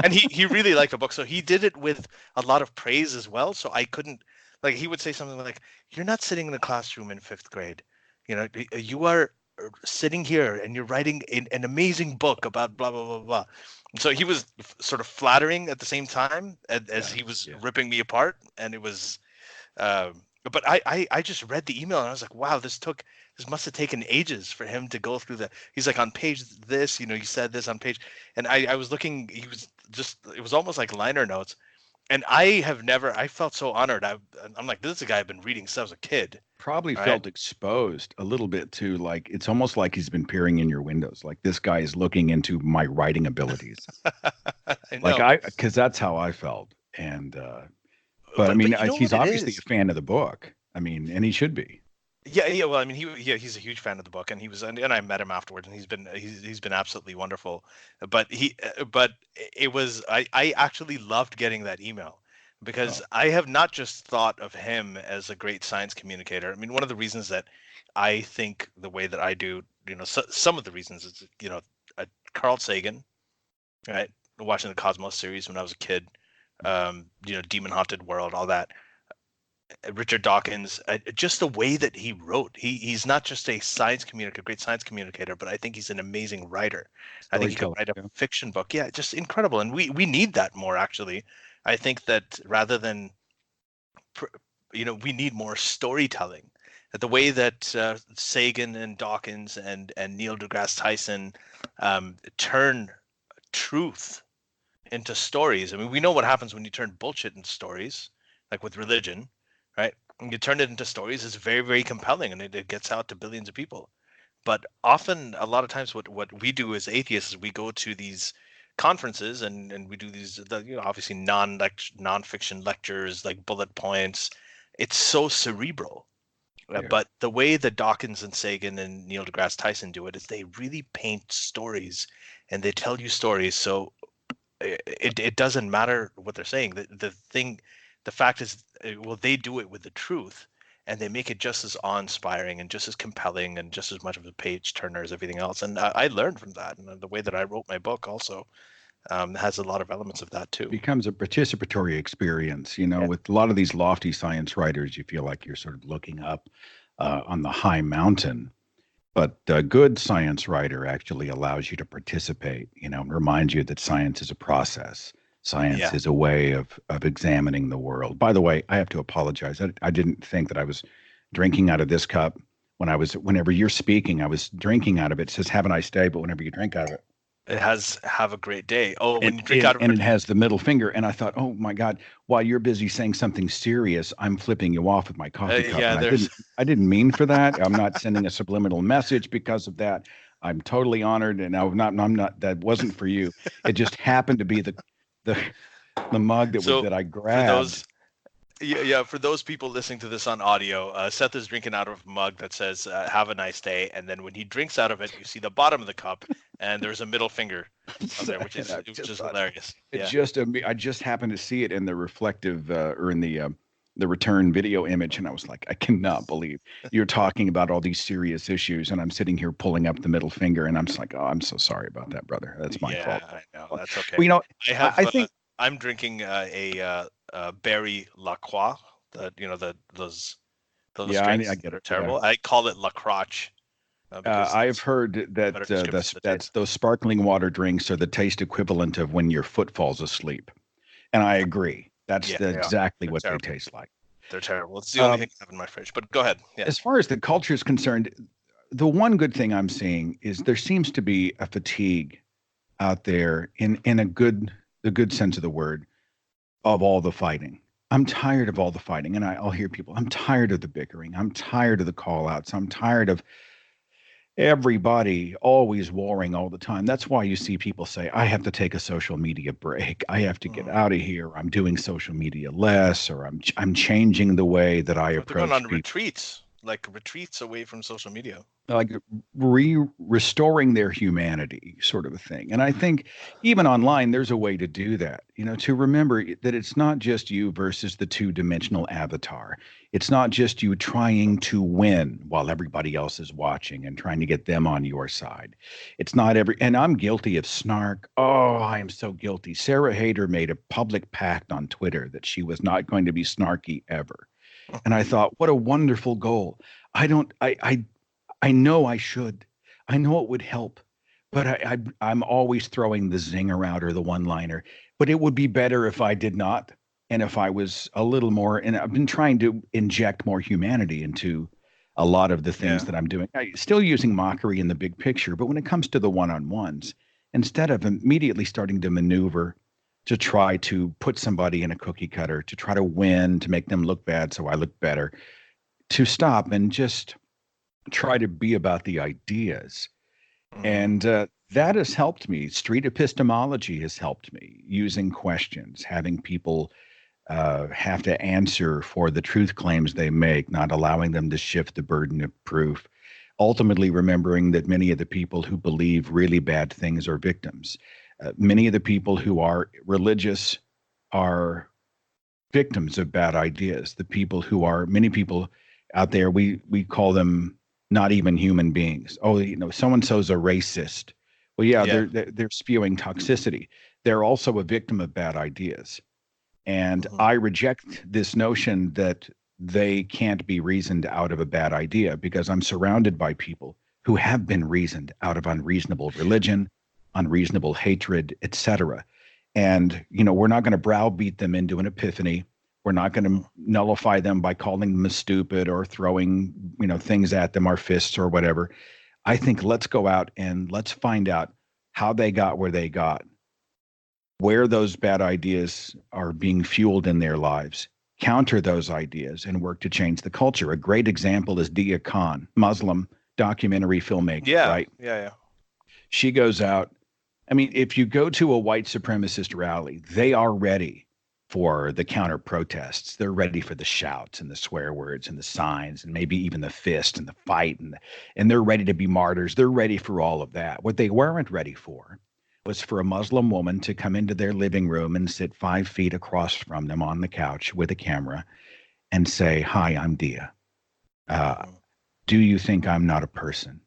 And he really liked the book. So he did it with a lot of praise as well. So I couldn't, he would say something like, you're not sitting in the classroom in 5th grade. You are sitting here and you're writing an amazing book about blah, blah, blah, blah. So he was sort of flattering at the same time as he was ripping me apart. And it was, but I just read the email and I was like, wow, this must have taken ages for him to go through he's like on page this, you said this on page, and I was looking, it was almost like liner notes. And I felt so honored. I'm like, this is a guy I've been reading since I was a kid. Probably felt exposed a little bit too. Like, it's almost like he's been peering in your windows. Like, this guy is looking into my writing abilities. Because that's how I felt. And, but he's obviously a fan of the book. And he should be. Yeah. Well, he's a huge fan of the book, and and I met him afterwards, and he's been absolutely wonderful. But it was I actually loved getting that email because I have not just thought of him as a great science communicator. One of the reasons that I think the way that I do, some of the reasons is, Carl Sagan, right? Watching the Cosmos series when I was a kid, Demon Haunted World, all that. Richard Dawkins, just the way that he wrote. He's not just a great science communicator, but I think he's an amazing writer. I think he could write a fiction book. Yeah, just incredible. And we need that more, actually. I think that rather than, we need more storytelling. The way that Sagan and Dawkins and Neil deGrasse Tyson turn truth into stories. We know what happens when you turn bullshit into stories, like with religion. Right. you turn it into stories, it's very, very compelling, and it gets out to billions of people. But often, a lot of times, what we do as atheists is we go to these conferences and we do these, obviously non-fiction lectures, like bullet points. It's so cerebral. But the way that Dawkins and Sagan and Neil deGrasse Tyson do it is they really paint stories, and they tell you stories. So it doesn't matter what they're saying. The fact is, well, they do it with the truth, and they make it just as awe-inspiring and just as compelling and just as much of a page turner as everything else. And I learned from that, and the way that I wrote my book also has a lot of elements of that too. It becomes a participatory experience. With a lot of these lofty science writers, you feel like you're sort of looking up on the high mountain. But a good science writer actually allows you to participate, and reminds you that science is a process. Science is a way of examining the world. By the way, I have to apologize. I didn't think that I was drinking out of this cup. Whenever you're speaking, I was drinking out of it. It says, "Have a nice day," but whenever you drink out of it, it has "Have a great day." Oh, when and, you drink out of it. And it has the middle finger. And I thought, oh my God, while you're busy saying something serious, I'm flipping you off with my coffee cup. And I didn't mean for that. I'm not sending a subliminal message because of that. I'm totally honored. And I'm not, that wasn't for you. It just happened to be the mug that I grabbed. For those people listening to this on audio, Seth is drinking out of a mug that says "Have a nice day," and then when he drinks out of it, you see the bottom of the cup, and there's a middle finger on there, which is hilarious. I just happened to see it in the reflective or in the return video image, and I was like, I cannot believe you're talking about all these serious issues, and I'm sitting here pulling up the middle finger, and I'm just like, oh, I'm so sorry about that, brother. That's my fault. I know, that's okay. Well, I think I'm drinking a Berry La Croix. Those drinks I get it. Are terrible. Yeah. I call it La Croche. I've heard that those sparkling water drinks are the taste equivalent of when your foot falls asleep, and I agree. That's exactly what they taste like. They're terrible. It's the only thing I have in my fridge. But go ahead. Yeah. As far as the culture is concerned, the one good thing I'm seeing is there seems to be a fatigue out there in the good sense of the word, of all the fighting. I'm tired of all the fighting, and I'll hear people, I'm tired of the bickering. I'm tired of the call-outs. I'm tired of everybody always warring all the time. That's why you see people say, I have to take a social media break. I have to get out of here. I'm doing social media less, or I'm changing the way that I approach people. They're going on retreats away from social media. Like restoring their humanity, sort of a thing. And I think even online, there's a way to do that, to remember that it's not just you versus the two-dimensional avatar. It's not just you trying to win while everybody else is watching and trying to get them on your side. It's not and I'm guilty of snark. Oh, I am so guilty. Sarah Hayter made a public pact on Twitter that she was not going to be snarky ever. And I thought, what a wonderful goal. I know I should. I know it would help, but I'm always throwing the zinger out or the one-liner. But it would be better if I did not, and if I was a little more. And I've been trying to inject more humanity into a lot of the things that I'm doing. Still using mockery in the big picture, but when it comes to the one-on-ones, instead of immediately starting to maneuver to try to put somebody in a cookie cutter, to try to win, to make them look bad so I look better, to stop and just try to be about the ideas. And that has helped me. Street epistemology has helped me, using questions, having people have to answer for the truth claims they make, not allowing them to shift the burden of proof. Ultimately, remembering that many of the people who believe really bad things are victims. Many of the people who are religious are victims of bad ideas. Many people out there, we call them not even human beings. Oh, so-and-so's a racist. Well, they're spewing toxicity. They're also a victim of bad ideas. And I reject this notion that they can't be reasoned out of a bad idea, because I'm surrounded by people who have been reasoned out of unreasonable religion, unreasonable hatred, etc. And, we're not going to browbeat them into an epiphany. We're not going to nullify them by calling them stupid or throwing, things at them, our fists or whatever. I think let's go out and let's find out how they got where they got, where those bad ideas are being fueled in their lives, counter those ideas and work to change the culture. A great example is Dia Khan, Muslim documentary filmmaker, right? Yeah. She goes out. I mean, if you go to a white supremacist rally, they are ready for the counter protests. They're ready for the shouts and the swear words and the signs and maybe even the fist and the fight, and they're ready to be martyrs. They're ready for all of that. What they weren't ready for was for a Muslim woman to come into their living room and sit 5 feet across from them on the couch with a camera and say, "Hi, I'm Dia. Do you think I'm not a person?"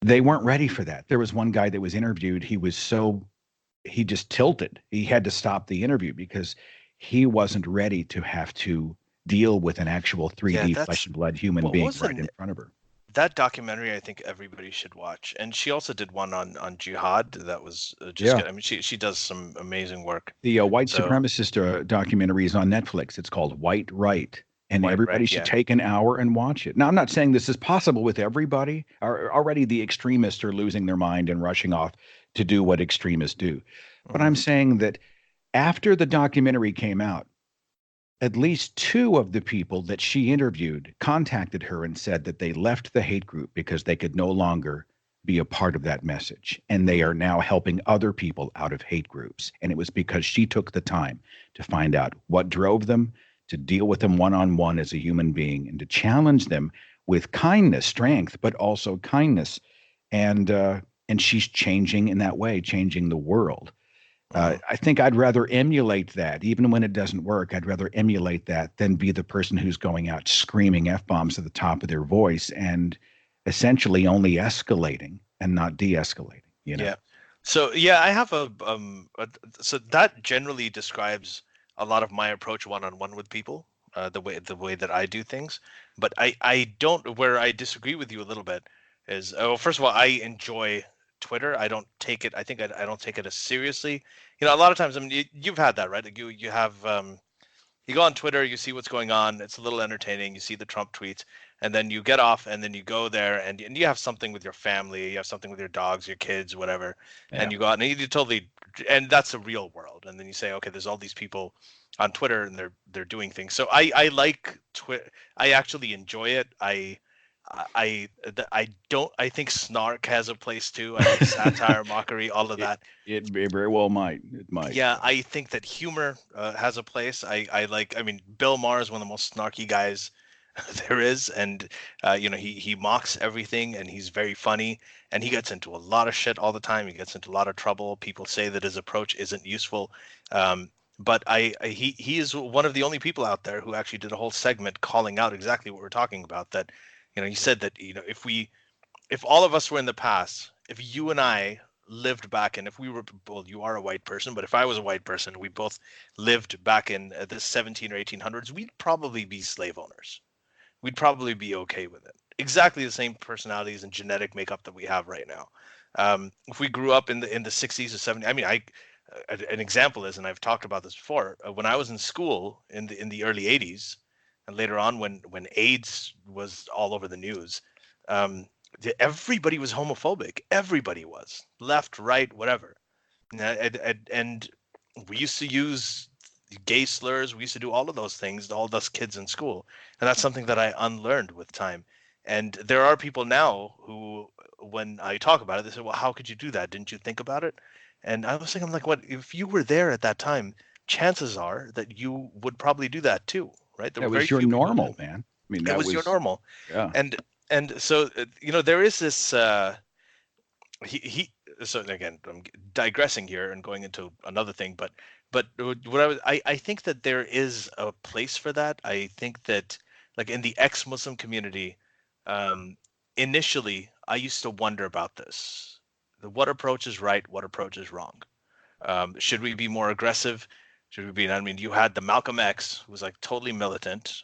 They weren't ready for that. There was one guy that was interviewed. He just tilted. He had to stop the interview because he wasn't ready to have to deal with an actual 3D flesh and blood human being right in front of her. That documentary, I think everybody should watch. And she also did one on jihad that was just good. I mean, she does some amazing work. The white supremacist documentary is on Netflix. It's called White Right. And everybody should take an hour and watch it. Now, I'm not saying this is possible with everybody. Already the extremists are losing their mind and rushing off to do what extremists do. But I'm saying that after the documentary came out, at least 2 of the people that she interviewed contacted her and said that they left the hate group because they could no longer be a part of that message. And they are now helping other people out of hate groups. And it was because she took the time to find out what drove them, to deal with them one-on-one as a human being, and to challenge them with kindness, strength, but also kindness. And she's changing in that way, changing the world. I think I'd rather emulate that. Even when it doesn't work, I'd rather emulate that than be the person who's going out screaming F-bombs at the top of their voice and essentially only escalating and not de-escalating, you know? Yeah. So, I have so that generally describes a lot of my approach one-on-one with people, the way that I do things. But I don't, where I disagree with you a little bit is, first of all, I enjoy Twitter. I don't take it. I think I don't take it as seriously. You know, a lot of times, I mean, you've had that, right? Like you have you go on Twitter, you see what's going on. It's a little entertaining. You see the Trump tweets, and then you get off, and then you go there, and you have something with your family. You have something with your dogs, your kids, whatever, and you go out and you totally, and that's the real world. And then you say, okay, there's all these people on Twitter, and they're doing things. So I like Twitter. I actually enjoy it. I think snark has a place too. I think satire, mockery, all of that. It very well might. It might. Yeah, I think that humor has a place. I mean, Bill Maher is one of the most snarky guys there is, and he mocks everything, and he's very funny, and he gets into a lot of shit all the time. He gets into a lot of trouble. People say that his approach isn't useful. But he is one of the only people out there who actually did a whole segment calling out exactly what we're talking about. That, he said that, if all of us were in the past, if you and I lived back in, if we were, well, you are a white person, but if I was a white person, we both lived back in the 17 or 1800s, we'd probably be slave owners. We'd probably be okay with it. Exactly the same personalities and genetic makeup that we have right now. If we grew up in the 60s or 70s, I mean, an example is, and I've talked about this before, when I was in school in the early 80s, and later on when AIDS was all over the news, everybody was homophobic. Everybody was, left, right, whatever. And we used to use gay slurs. We used to do all of those things to all those kids in school. And that's something that I unlearned with time. And there are people now who, when I talk about it, they say, well, how could you do that? Didn't you think about it? And I was thinking, like, what, if you were there at that time, chances are that you would probably do that too, right? That was your normal, man. I mean, that was your normal. Yeah. And so, there is this, so again, I'm digressing here and going into another thing, but what I think that there is a place for that. I think that, like, in the ex-Muslim community, initially I used to wonder about this. What approach is right? What approach is wrong? Should we be more aggressive? Should we be? I mean, you had the Malcolm X, who was like totally militant.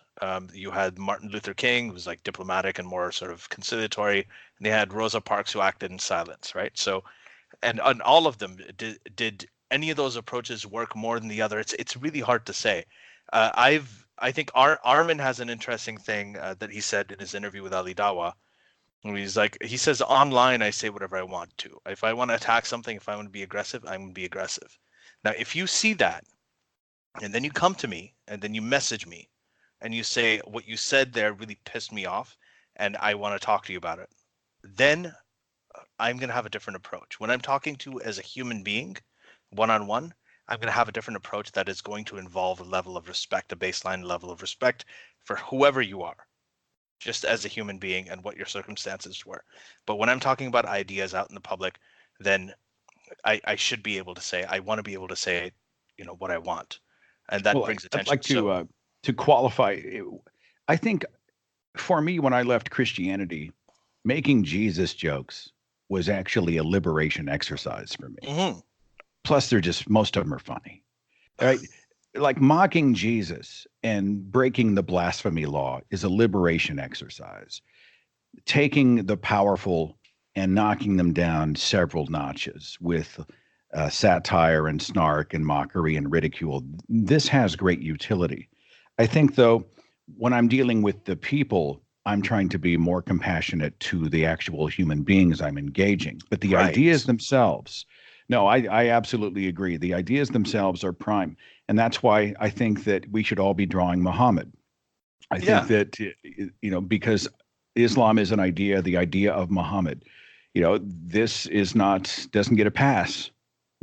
You had Martin Luther King, who was like diplomatic and more sort of conciliatory, and they had Rosa Parks, who acted in silence, right? So, and all of them, did any of those approaches work more than the other? It's really hard to say. I think Armin has an interesting thing that he said in his interview with Ali Dawa. He's like, he says, online, I say whatever I want to. If I want to attack something, if I want to be aggressive, I'm going to be aggressive. Now, if you see that and then you come to me and then you message me and you say what you said there really pissed me off and I want to talk to you about it, then I'm going to have a different approach. When I'm talking to you as a human being, one-on-one, I'm going to have a different approach that is going to involve a level of respect, a baseline level of respect for whoever you are, just as a human being and what your circumstances were. But when I'm talking about ideas out in the public, then I should be able to say, I want to be able to say, what I want. And that brings attention. I'd like to qualify. I think for me, when I left Christianity, making Jesus jokes was actually a liberation exercise for me. Mm-hmm. Plus, most of them are funny, right? Like mocking Jesus and breaking the blasphemy law is a liberation exercise. Taking the powerful and knocking them down several notches with satire and snark and mockery and ridicule. This has great utility. I think, though, when I'm dealing with the people, I'm trying to be more compassionate to the actual human beings I'm engaging. But the ideas themselves, no, I absolutely agree. The ideas themselves are prime. And that's why I think that we should all be drawing Muhammad. I think that, because Islam is an idea, the idea of Muhammad, this doesn't get a pass,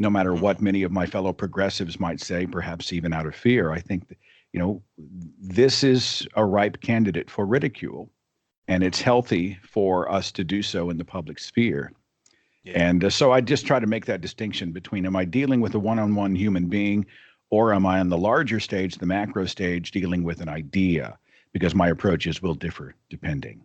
no matter what many of my fellow progressives might say, perhaps even out of fear. I think that, this is a ripe candidate for ridicule, and it's healthy for us to do so in the public sphere. Yeah. And so I just try to make that distinction between, am I dealing with a one-on-one human being, or am I on the larger stage, the macro stage, dealing with an idea? Because my approaches will differ depending.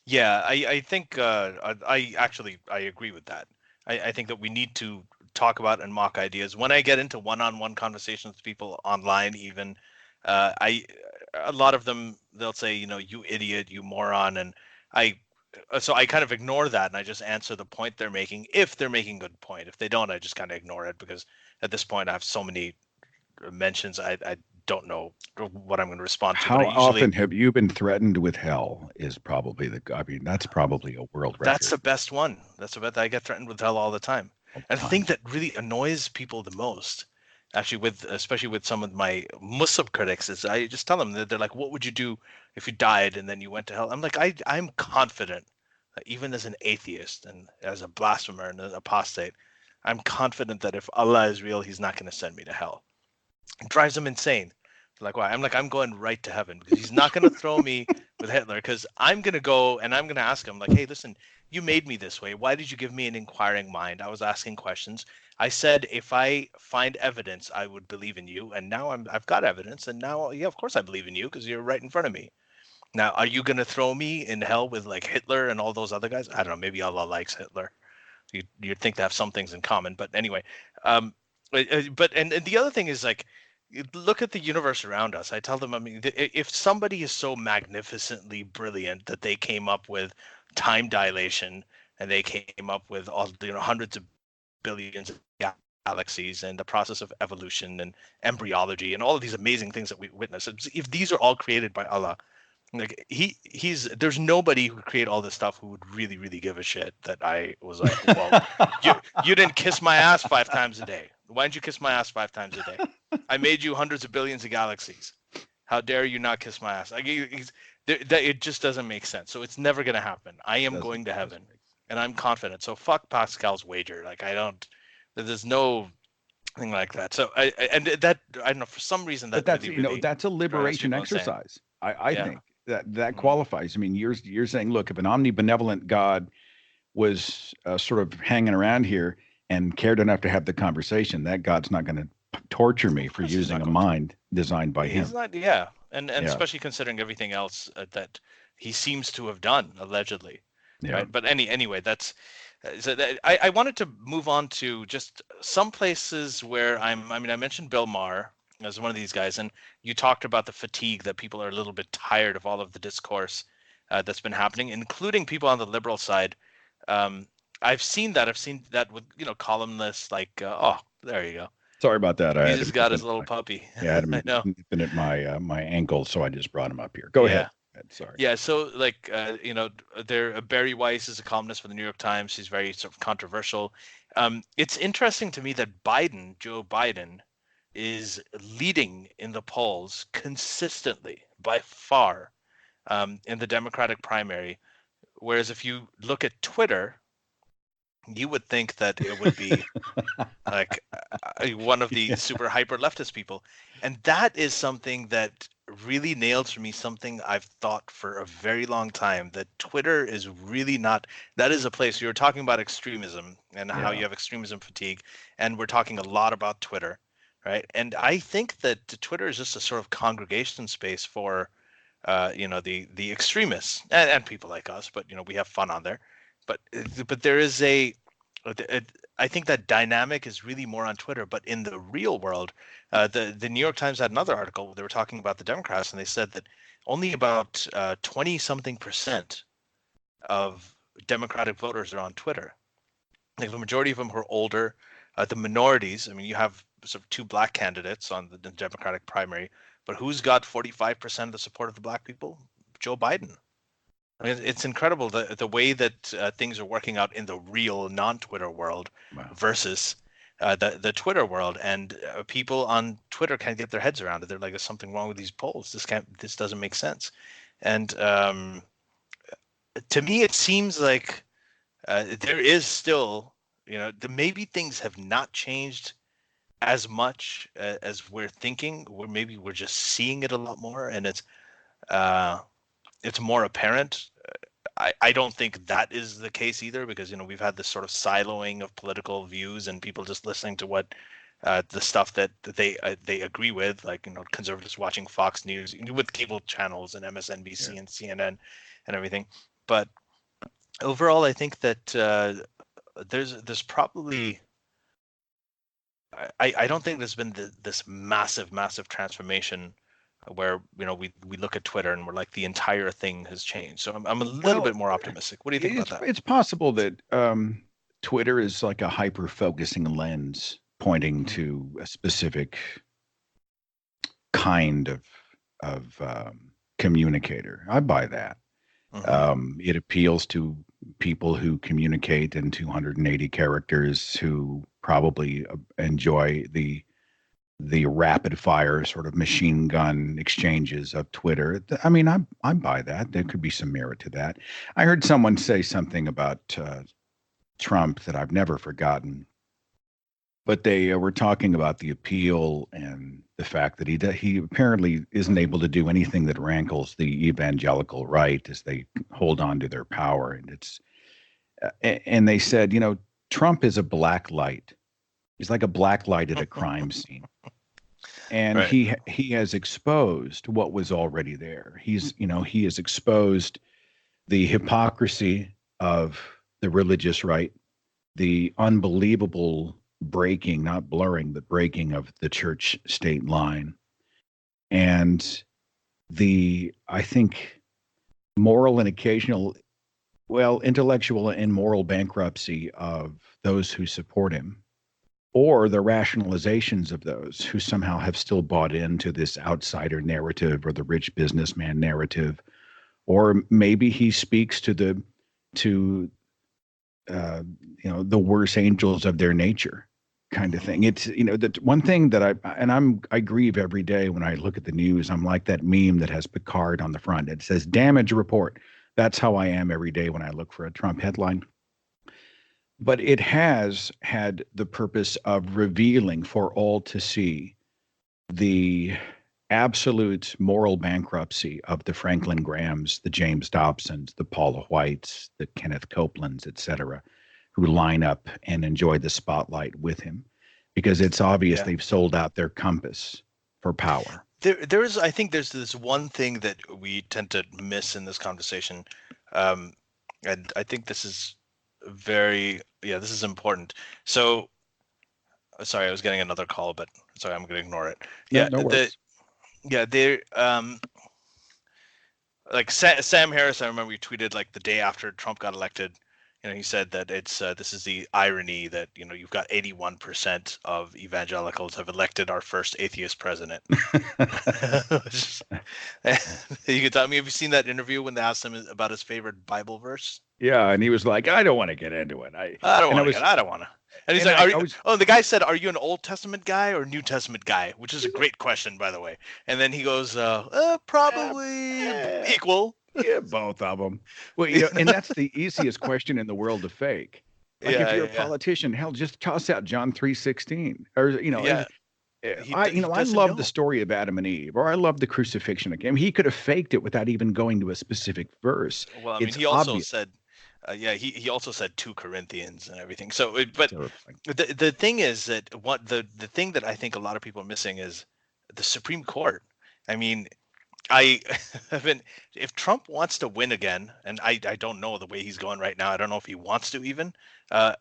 Yeah, I think I agree with that. I think that we need to talk about and mock ideas. When I get into one-on-one conversations with people online, even a lot of them, they'll say, you idiot, you moron, and so I kind of ignore that and I just answer the point they're making if they're making a good point. If they don't, I just kind of ignore it, because at this point I have so many mentions, I don't know what I'm going to respond to. How often have you been threatened with hell? Is probably that's probably a world record. That's the best one. That's the best. I get threatened with hell all the time. And the thing that really annoys people the most, actually, especially with some of my Muslim critics, is I just tell them that they're like, what would you do if you died and then you went to hell? I'm like, I'm confident that even as an atheist and as a blasphemer and an apostate, I'm confident that if Allah is real, he's not going to send me to hell. It drives them insane. Like, why? I'm going right to heaven, because he's not going to throw me with Hitler, because I'm going to go and I'm going to ask him, like, hey, listen, you made me this way. Why did you give me an inquiring mind? I was asking questions. I said, if I find evidence, I would believe in you. And now I've got evidence. And now, yeah, of course I believe in you, because you're right in front of me. Now, are you going to throw me in hell with like Hitler and all those other guys? I don't know. Maybe Allah likes Hitler. You'd think they have some things in common. But anyway, and the other thing is, like, look at the universe around us. I tell them, I mean, if somebody is so magnificently brilliant that they came up with time dilation and they came up with all, hundreds of billions of galaxies and the process of evolution and embryology and all of these amazing things that we witness, if these are all created by Allah, like there's nobody who could create all this stuff who would really, really give a shit that I was like, well, you didn't kiss my ass 5 times a day. Why didn't you kiss my ass 5 times a day? I made you hundreds of billions of galaxies. How dare you not kiss my ass? It just doesn't make sense. So it's never going to happen. I am going to heaven, and I'm confident. So fuck Pascal's wager. Like, there's no thing like that. So I don't know, for some reason that. But that's that's a liberation exercise. I think that qualifies. I mean, you're saying, look, if an omnibenevolent God was sort of hanging around here and cared enough to have the conversation, that God's not going to torture me for using a mind designed by him. He's not, yeah. And especially considering everything else that he seems to have done, allegedly. Yeah. Right. But anyway, that's I wanted to move on to just some places where I mentioned Bill Maher as one of these guys, and you talked about the fatigue that people are a little bit tired of all of the discourse that's been happening, including people on the liberal side. I've seen that with, columnists like, there you go. Sorry about that. He just got his little puppy. Yeah, I had him nipping at my ankle, so I just brought him up here. Go ahead. Sorry. Yeah, so Barry Weiss is a columnist for the New York Times. He's very sort of controversial. It's interesting to me that Joe Biden, is leading in the polls consistently by far in the Democratic primary. Whereas if you look at Twitter, you would think that it would be like one of the super hyper leftist people. And that is something that really nails for me something I've thought for a very long time, that Twitter is really not, that is a place. You were talking about extremism and how you have extremism fatigue, and we're talking a lot about Twitter, right? And I think that Twitter is just a sort of congregation space for the extremists and people like us, but we have fun on there. But there is I think that dynamic is really more on Twitter, but in the real world, the New York Times had another article. They were talking about the Democrats, and they said that only about 20-something% of Democratic voters are on Twitter. Like the majority of them are older. The minorities, I mean, you have sort of two black candidates on the Democratic primary, but who's got 45% of the support of the black people? Joe Biden. I mean, it's incredible the way that things are working out in the real non-Twitter world versus the Twitter world, and people on Twitter can't get their heads around it. They're like, "There's something wrong with these polls. This doesn't make sense." And to me, it seems like there is still, maybe things have not changed as much as we're thinking. Maybe we're just seeing it a lot more, and it's more apparent. I don't think that is the case either, because we've had this sort of siloing of political views and people just listening to what the stuff that they agree with, like conservatives watching Fox News with cable channels and MSNBC and CNN and everything. But overall, I think that there's probably I don't think there's been this massive transformation where we look at Twitter and we're like, the entire thing has changed. So I'm a little bit more optimistic. What do you think about that? It's possible that Twitter is like a hyper-focusing lens pointing to a specific kind of communicator. I buy that. It appeals to people who communicate in 280 characters, who probably enjoy the rapid fire sort of machine gun exchanges of Twitter. I mean, I buy that. There could be some merit to that. I heard someone say something about Trump that I've never forgotten, but they were talking about the appeal and the fact that he apparently isn't able to do anything that rankles the evangelical right as they hold on to their power. And and they said, Trump is a black light. He's like a black light at a crime scene. And right. he has exposed what was already there. He has exposed the hypocrisy of the religious right, the unbelievable breaking, not blurring, but breaking of the church state line, and I think, moral and intellectual and moral bankruptcy of those who support him, or the rationalizations of those who somehow have still bought into this outsider narrative or the rich businessman narrative. Or maybe he speaks to the worst angels of their nature kind of thing. It's, the one thing that I grieve every day when I look at the news. I'm like that meme that has Picard on the front. It says damage report. That's how I am every day when I look for a Trump headline. But it has had the purpose of revealing for all to see the absolute moral bankruptcy of the Franklin Grahams, the James Dobsons, the Paula Whites, the Kenneth Copelands, et cetera, who line up and enjoy the spotlight with him, because it's obvious they've sold out their compass for power. I think there's this one thing that we tend to miss in this conversation, and I think this is this is important. So, sorry, I was getting another call, but sorry, I'm going to ignore it. They're like Sam Harris. I remember you tweeted like the day after Trump got elected, he said that this is the irony that you've got 81% of evangelicals have elected our first atheist president. You can tell me, have you seen that interview when they asked him about his favorite Bible verse? Yeah, and he was like, "I don't want to get into it. I don't want to." And he's like, the guy said, "Are you an Old Testament guy or New Testament guy?" Which is a great question, by the way. And then he goes, "Probably equal." Yeah, both of them. Well, and that's the easiest question in the world to fake. Like if you're a politician, hell, just toss out John 3:16, or I love the story of Adam and Eve, or I love the crucifixion again. He could have faked it without even going to a specific verse. Well, I mean, he also said, he also said 2 Corinthians and everything. So, but the thing is that the thing that I think a lot of people are missing is the Supreme Court. I mean, if Trump wants to win again, and I don't know the way he's going right now, I don't know if he wants to even,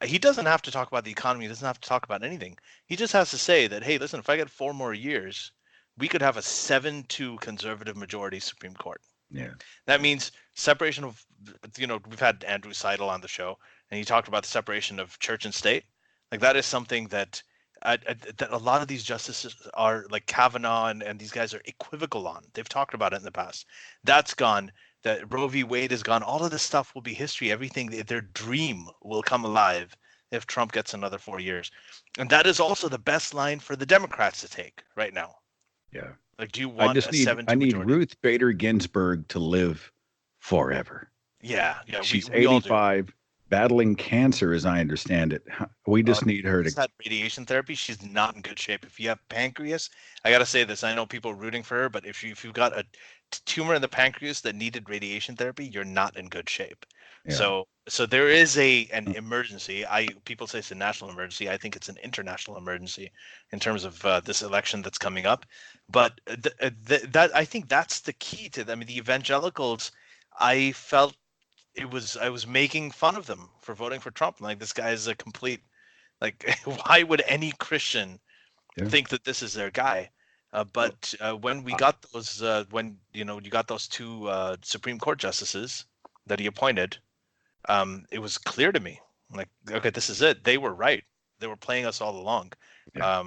he doesn't have to talk about the economy. He doesn't have to talk about anything. He just has to say that, hey, listen, if I get 4 more years, we could have a 7-2 conservative majority Supreme Court. Yeah. That means separation of, we've had Andrew Seidel on the show, and he talked about the separation of church and state. Like, that is something that a lot of these justices are, like Kavanaugh and these guys, are equivocal on. They've talked about it in the past. That's gone. That Roe v. Wade is gone. All of this stuff will be history. Everything, their dream will come alive if Trump gets another 4 years. And that is also the best line for the Democrats to take right now. Yeah. Like, do you want I need Ruth Bader Ginsburg to live forever. Yeah. She's 85. Battling cancer, as I understand it. We just need her to. Had radiation therapy. She's not in good shape. If you have pancreas, I gotta say this. I know people are rooting for her, but if you've got a tumor in the pancreas that needed radiation therapy, you're not in good shape. Yeah. So there is an emergency. People say it's a national emergency. I think it's an international emergency in terms of this election that's coming up. But that I think that's the key to them. I mean, the evangelicals, I felt. I was making fun of them for voting for Trump. Like, this guy is a complete, like, why would any Christian think that this is their guy? But when we got those, you got those 2 Supreme Court justices that he appointed, it was clear to me, like, okay, this is it. They were right. They were playing us all along. Yeah.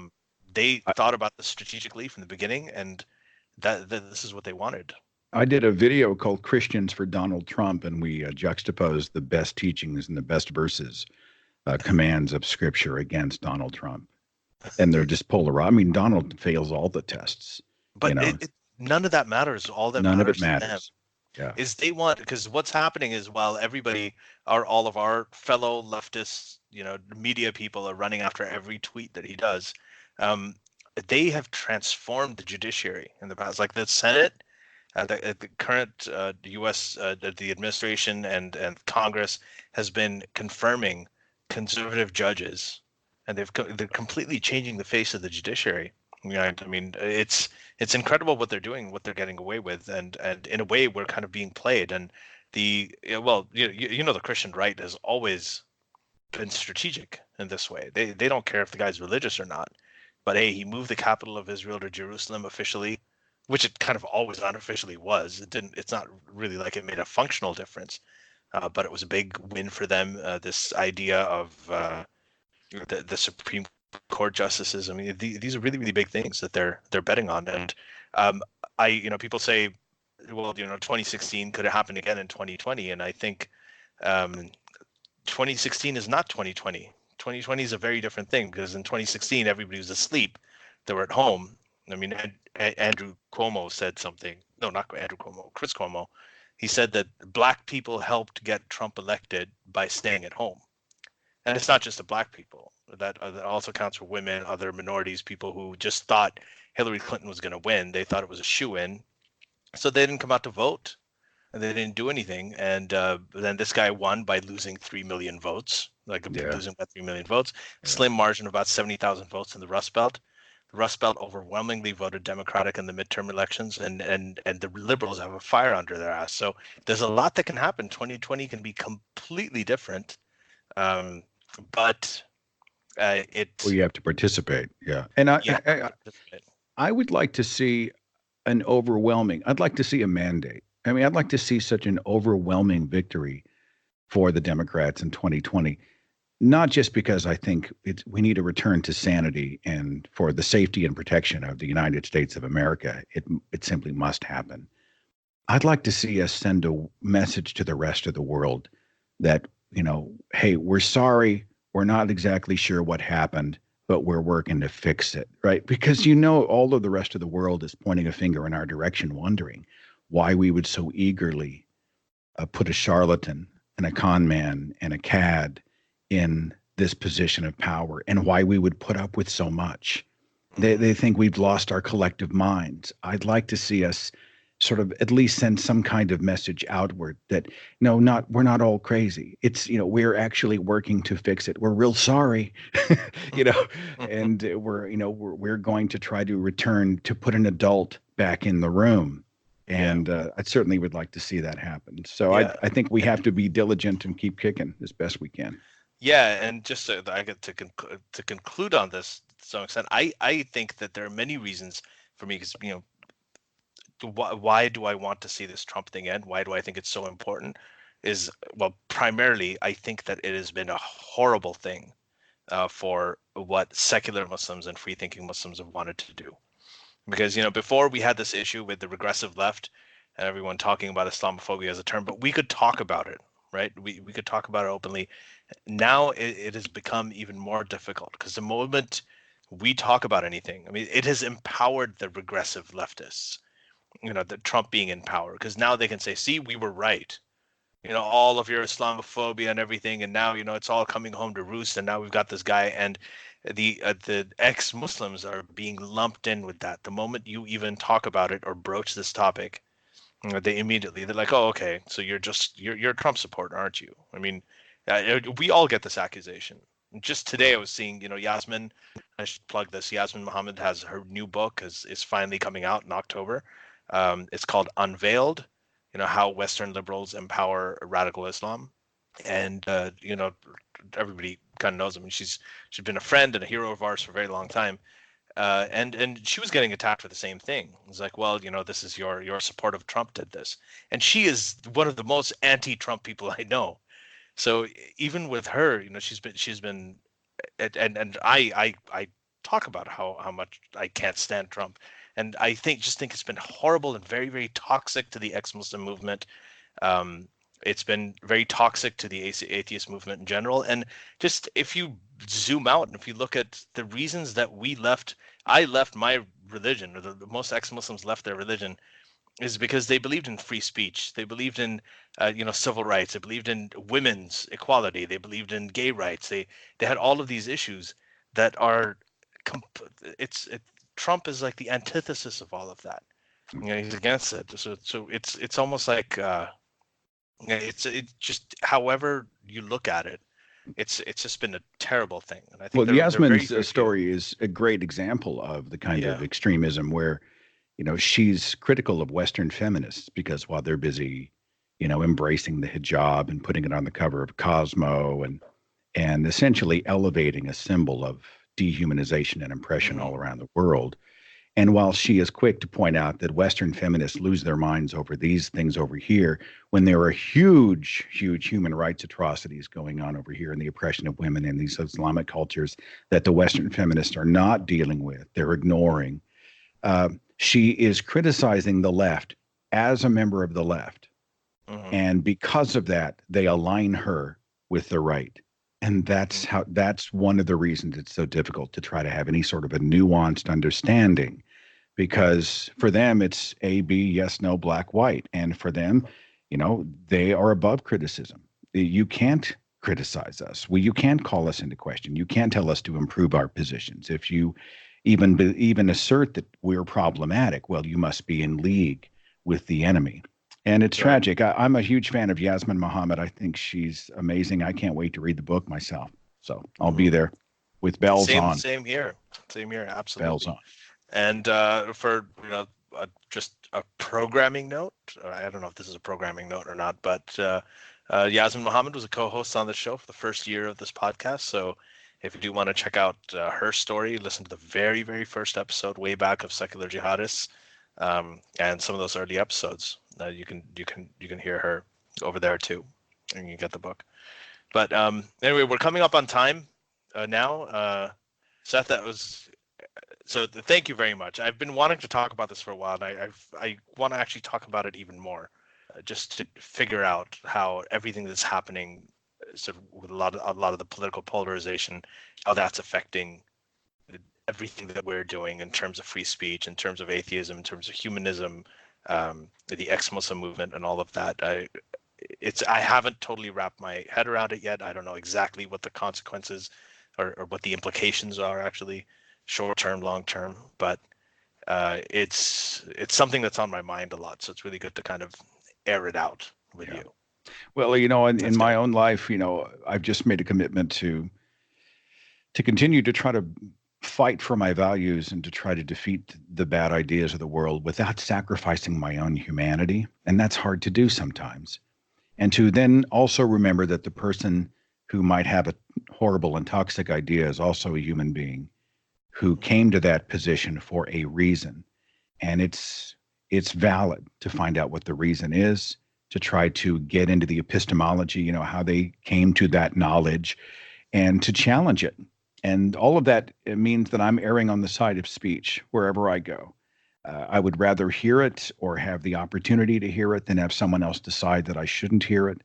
They thought about this strategically from the beginning, and that this is what they wanted. I did a video called Christians for Donald Trump, and we juxtaposed the best teachings and the best verses, commands of Scripture against Donald Trump. And they're just polar. I mean, Donald fails all the tests. But none of that matters. All that none matters of it matters. Yeah. Is they want, because what's happening is, while all of our fellow leftists, media people are running after every tweet that he does, they have transformed the judiciary in the past. Like the Senate, the current U.S. The administration and Congress has been confirming conservative judges, and they're completely changing the face of the judiciary. I mean, it's incredible what they're doing, what they're getting away with, and in a way we're kind of being played. And the Christian right has always been strategic in this way. They don't care if the guy's religious or not, but hey, he moved the capital of Israel to Jerusalem officially, which it kind of always unofficially was. It's not really like it made a functional difference, but it was a big win for them. This idea of the Supreme Court justices. I mean, these are really, really big things that they're betting on. And people say, well, 2016 could have happened again in 2020, and I think 2016 is not 2020. 2020 is a very different thing, because in 2016 everybody was asleep. They were at home. I mean, Andrew Cuomo said something. No, not Andrew Cuomo. Chris Cuomo. He said that Black people helped get Trump elected by staying at home. And it's not just the Black people. That also counts for women, other minorities, people who just thought Hillary Clinton was going to win. They thought it was a shoo-in. So they didn't come out to vote, and they didn't do anything. And then this guy won by losing 3 million votes, losing by 3 million votes, slim margin of about 70,000 votes in the Rust Belt. The Rust Belt overwhelmingly voted Democratic in the midterm elections, and the liberals have a fire under their ass. So there's a lot that can happen. 2020 can be completely different, but you have to participate. Yeah, and I would like to see I'd like to see a mandate. I mean, I'd like to see such an overwhelming victory for the Democrats in 2020. Not just because I think we need a return to sanity and for the safety and protection of the United States of America, it simply must happen. I'd like to see us send a message to the rest of the world that, hey, we're sorry, we're not exactly sure what happened, but we're working to fix it, right? Because all of the rest of the world is pointing a finger in our direction, wondering why we would so eagerly put a charlatan and a con man and a cad in this position of power, and why we would put up with so much. They think we've lost our collective minds. I'd like to see us sort of at least send some kind of message outward that we're not all crazy. It's, we're actually working to fix it. We're real sorry, and we're going to try to return to put an adult back in the room. And I certainly would like to see that happen. So I think we have to be diligent and keep kicking as best we can. Yeah, and just I get to conclude on this to some extent, I think that there are many reasons for me, because why do I want to see this Trump thing end? Why do I think it's so important? Primarily, I think that it has been a horrible thing for what secular Muslims and free-thinking Muslims have wanted to do. Because, before we had this issue with the regressive left and everyone talking about Islamophobia as a term, but we could talk about it, right? We could talk about it openly. Now it has become even more difficult, because the moment we talk about anything, it has empowered the regressive leftists, the Trump being in power, because now they can say, see, we were right. All of your Islamophobia and everything, and now, it's all coming home to roost, and now we've got this guy, and the ex-Muslims are being lumped in with that. The moment you even talk about it or broach this topic, they're like, oh, okay, so you're a Trump supporter, aren't you? We all get this accusation. Just today I was seeing, Yasmin, I should plug this, Yasmin Mohammed has her new book is finally coming out in October. It's called Unveiled, how Western liberals empower radical Islam. And, everybody kind of knows him. She's been a friend and a hero of ours for a very long time. And she was getting attacked for the same thing. It's like, well, this is your support of Trump did this. And she is one of the most anti-Trump people I know. So even with her, she's been, and I talk about how much I can't stand Trump. And I think it's been horrible and very, very toxic to the ex-Muslim movement. It's been very toxic to the atheist movement in general. And just if you zoom out and if you look at the reasons that I left my religion, or the most ex-Muslims left their religion, is because they believed in free speech. They believed in, civil rights. They believed in women's equality. They believed in gay rights. They had all of these issues that are, Trump is like the antithesis of all of that. He's against it. So it's almost like, it's just, however you look at it, it's just been a terrible thing. And I think Yasmin's story is a great example of the kind of extremism where, she's critical of Western feminists because while they're busy, embracing the hijab and putting it on the cover of Cosmo and essentially elevating a symbol of dehumanization and oppression all around the world. And while she is quick to point out that Western feminists lose their minds over these things over here, when there are huge, huge human rights atrocities going on over here and the oppression of women in these Islamic cultures that the Western feminists are not dealing with, they're ignoring. She is criticizing the left as a member of the left. And because of that, they align her with the right. And that's one of the reasons it's so difficult to try to have any sort of a nuanced understanding, because for them it's A, B, yes, no, black, white. And for them, they are above criticism. You can't criticize us. You can't call us into question. You can't tell us to improve our positions. If you even assert that we're problematic, well, you must be in league with the enemy. And it's tragic. I'm a huge fan of Yasmin Mohammed. I think she's amazing. I can't wait to read the book myself. So I'll be there with bells on. Same here. Absolutely. Bells on. And for just a programming note, I don't know if this is a programming note or not, but Yasmin Mohammed was a co-host on the show for the first year of this podcast. So if you do want to check out her story, listen to the very, very first episode way back of Secular Jihadists, and some of those early episodes. You can hear her over there too. and you get the book. But anyway, we're coming up on time now. Seth, thank you very much. I've been wanting to talk about this for a while, and I want to actually talk about it even more, just to figure out how everything that's happening, sort of with a lot of the political polarization, how that's affecting everything that we're doing in terms of free speech, in terms of atheism, in terms of humanism, the ex-Muslim movement, and all of that. I haven't totally wrapped my head around it yet. I don't know exactly what the consequences or what the implications are, actually, short-term, long-term, but it's something that's on my mind a lot. So it's really good to kind of air it out with you. Well, in my own life, I've just made a commitment to continue to try to fight for my values and to try to defeat the bad ideas of the world without sacrificing my own humanity. And that's hard to do sometimes. And to then also remember that the person who might have a horrible and toxic idea is also a human being who came to that position for a reason. And it's valid to find out what the reason is, to try to get into the epistemology, how they came to that knowledge, and to challenge it. And all of that, it means that I'm erring on the side of speech wherever I go. I would rather hear it or have the opportunity to hear it than have someone else decide that I shouldn't hear it.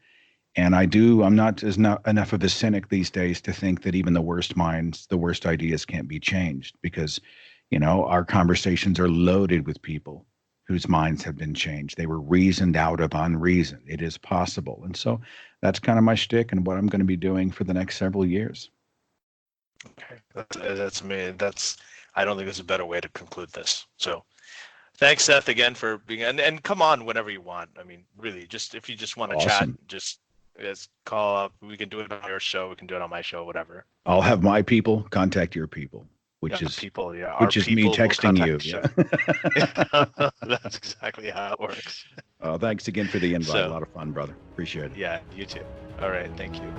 And I'm not enough of a cynic these days to think that even the worst minds, the worst ideas can't be changed, because, our conversations are loaded with people whose minds have been changed. They were reasoned out of unreason. It is possible. And so that's kind of my shtick and what I'm going to be doing for the next several years. Okay, that's me. I don't think there's a better way to conclude this. So, thanks, Seth, again for being and come on whenever you want. I mean, really, just if you just want to chat, just call up. We can do it on your show. We can do it on my show. Whatever. I'll have my people contact your people, which is me texting you. Yeah. That's exactly how it works. Thanks again for the invite. A lot of fun, brother. Appreciate it. Yeah, you too. All right, thank you.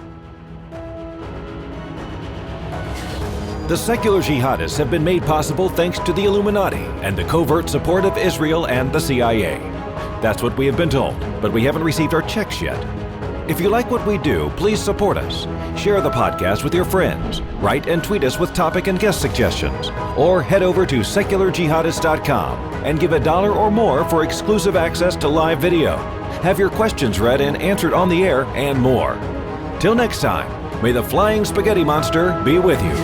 The Secular Jihadists have been made possible thanks to the Illuminati and the covert support of Israel and the CIA. That's what we have been told, but we haven't received our checks yet. If you like what we do, please support us. Share the podcast with your friends. Write and tweet us with topic and guest suggestions. Or head over to secularjihadists.com and give $1 or more for exclusive access to live video. Have your questions read and answered on the air, and more. Till next time, may the flying spaghetti monster be with you.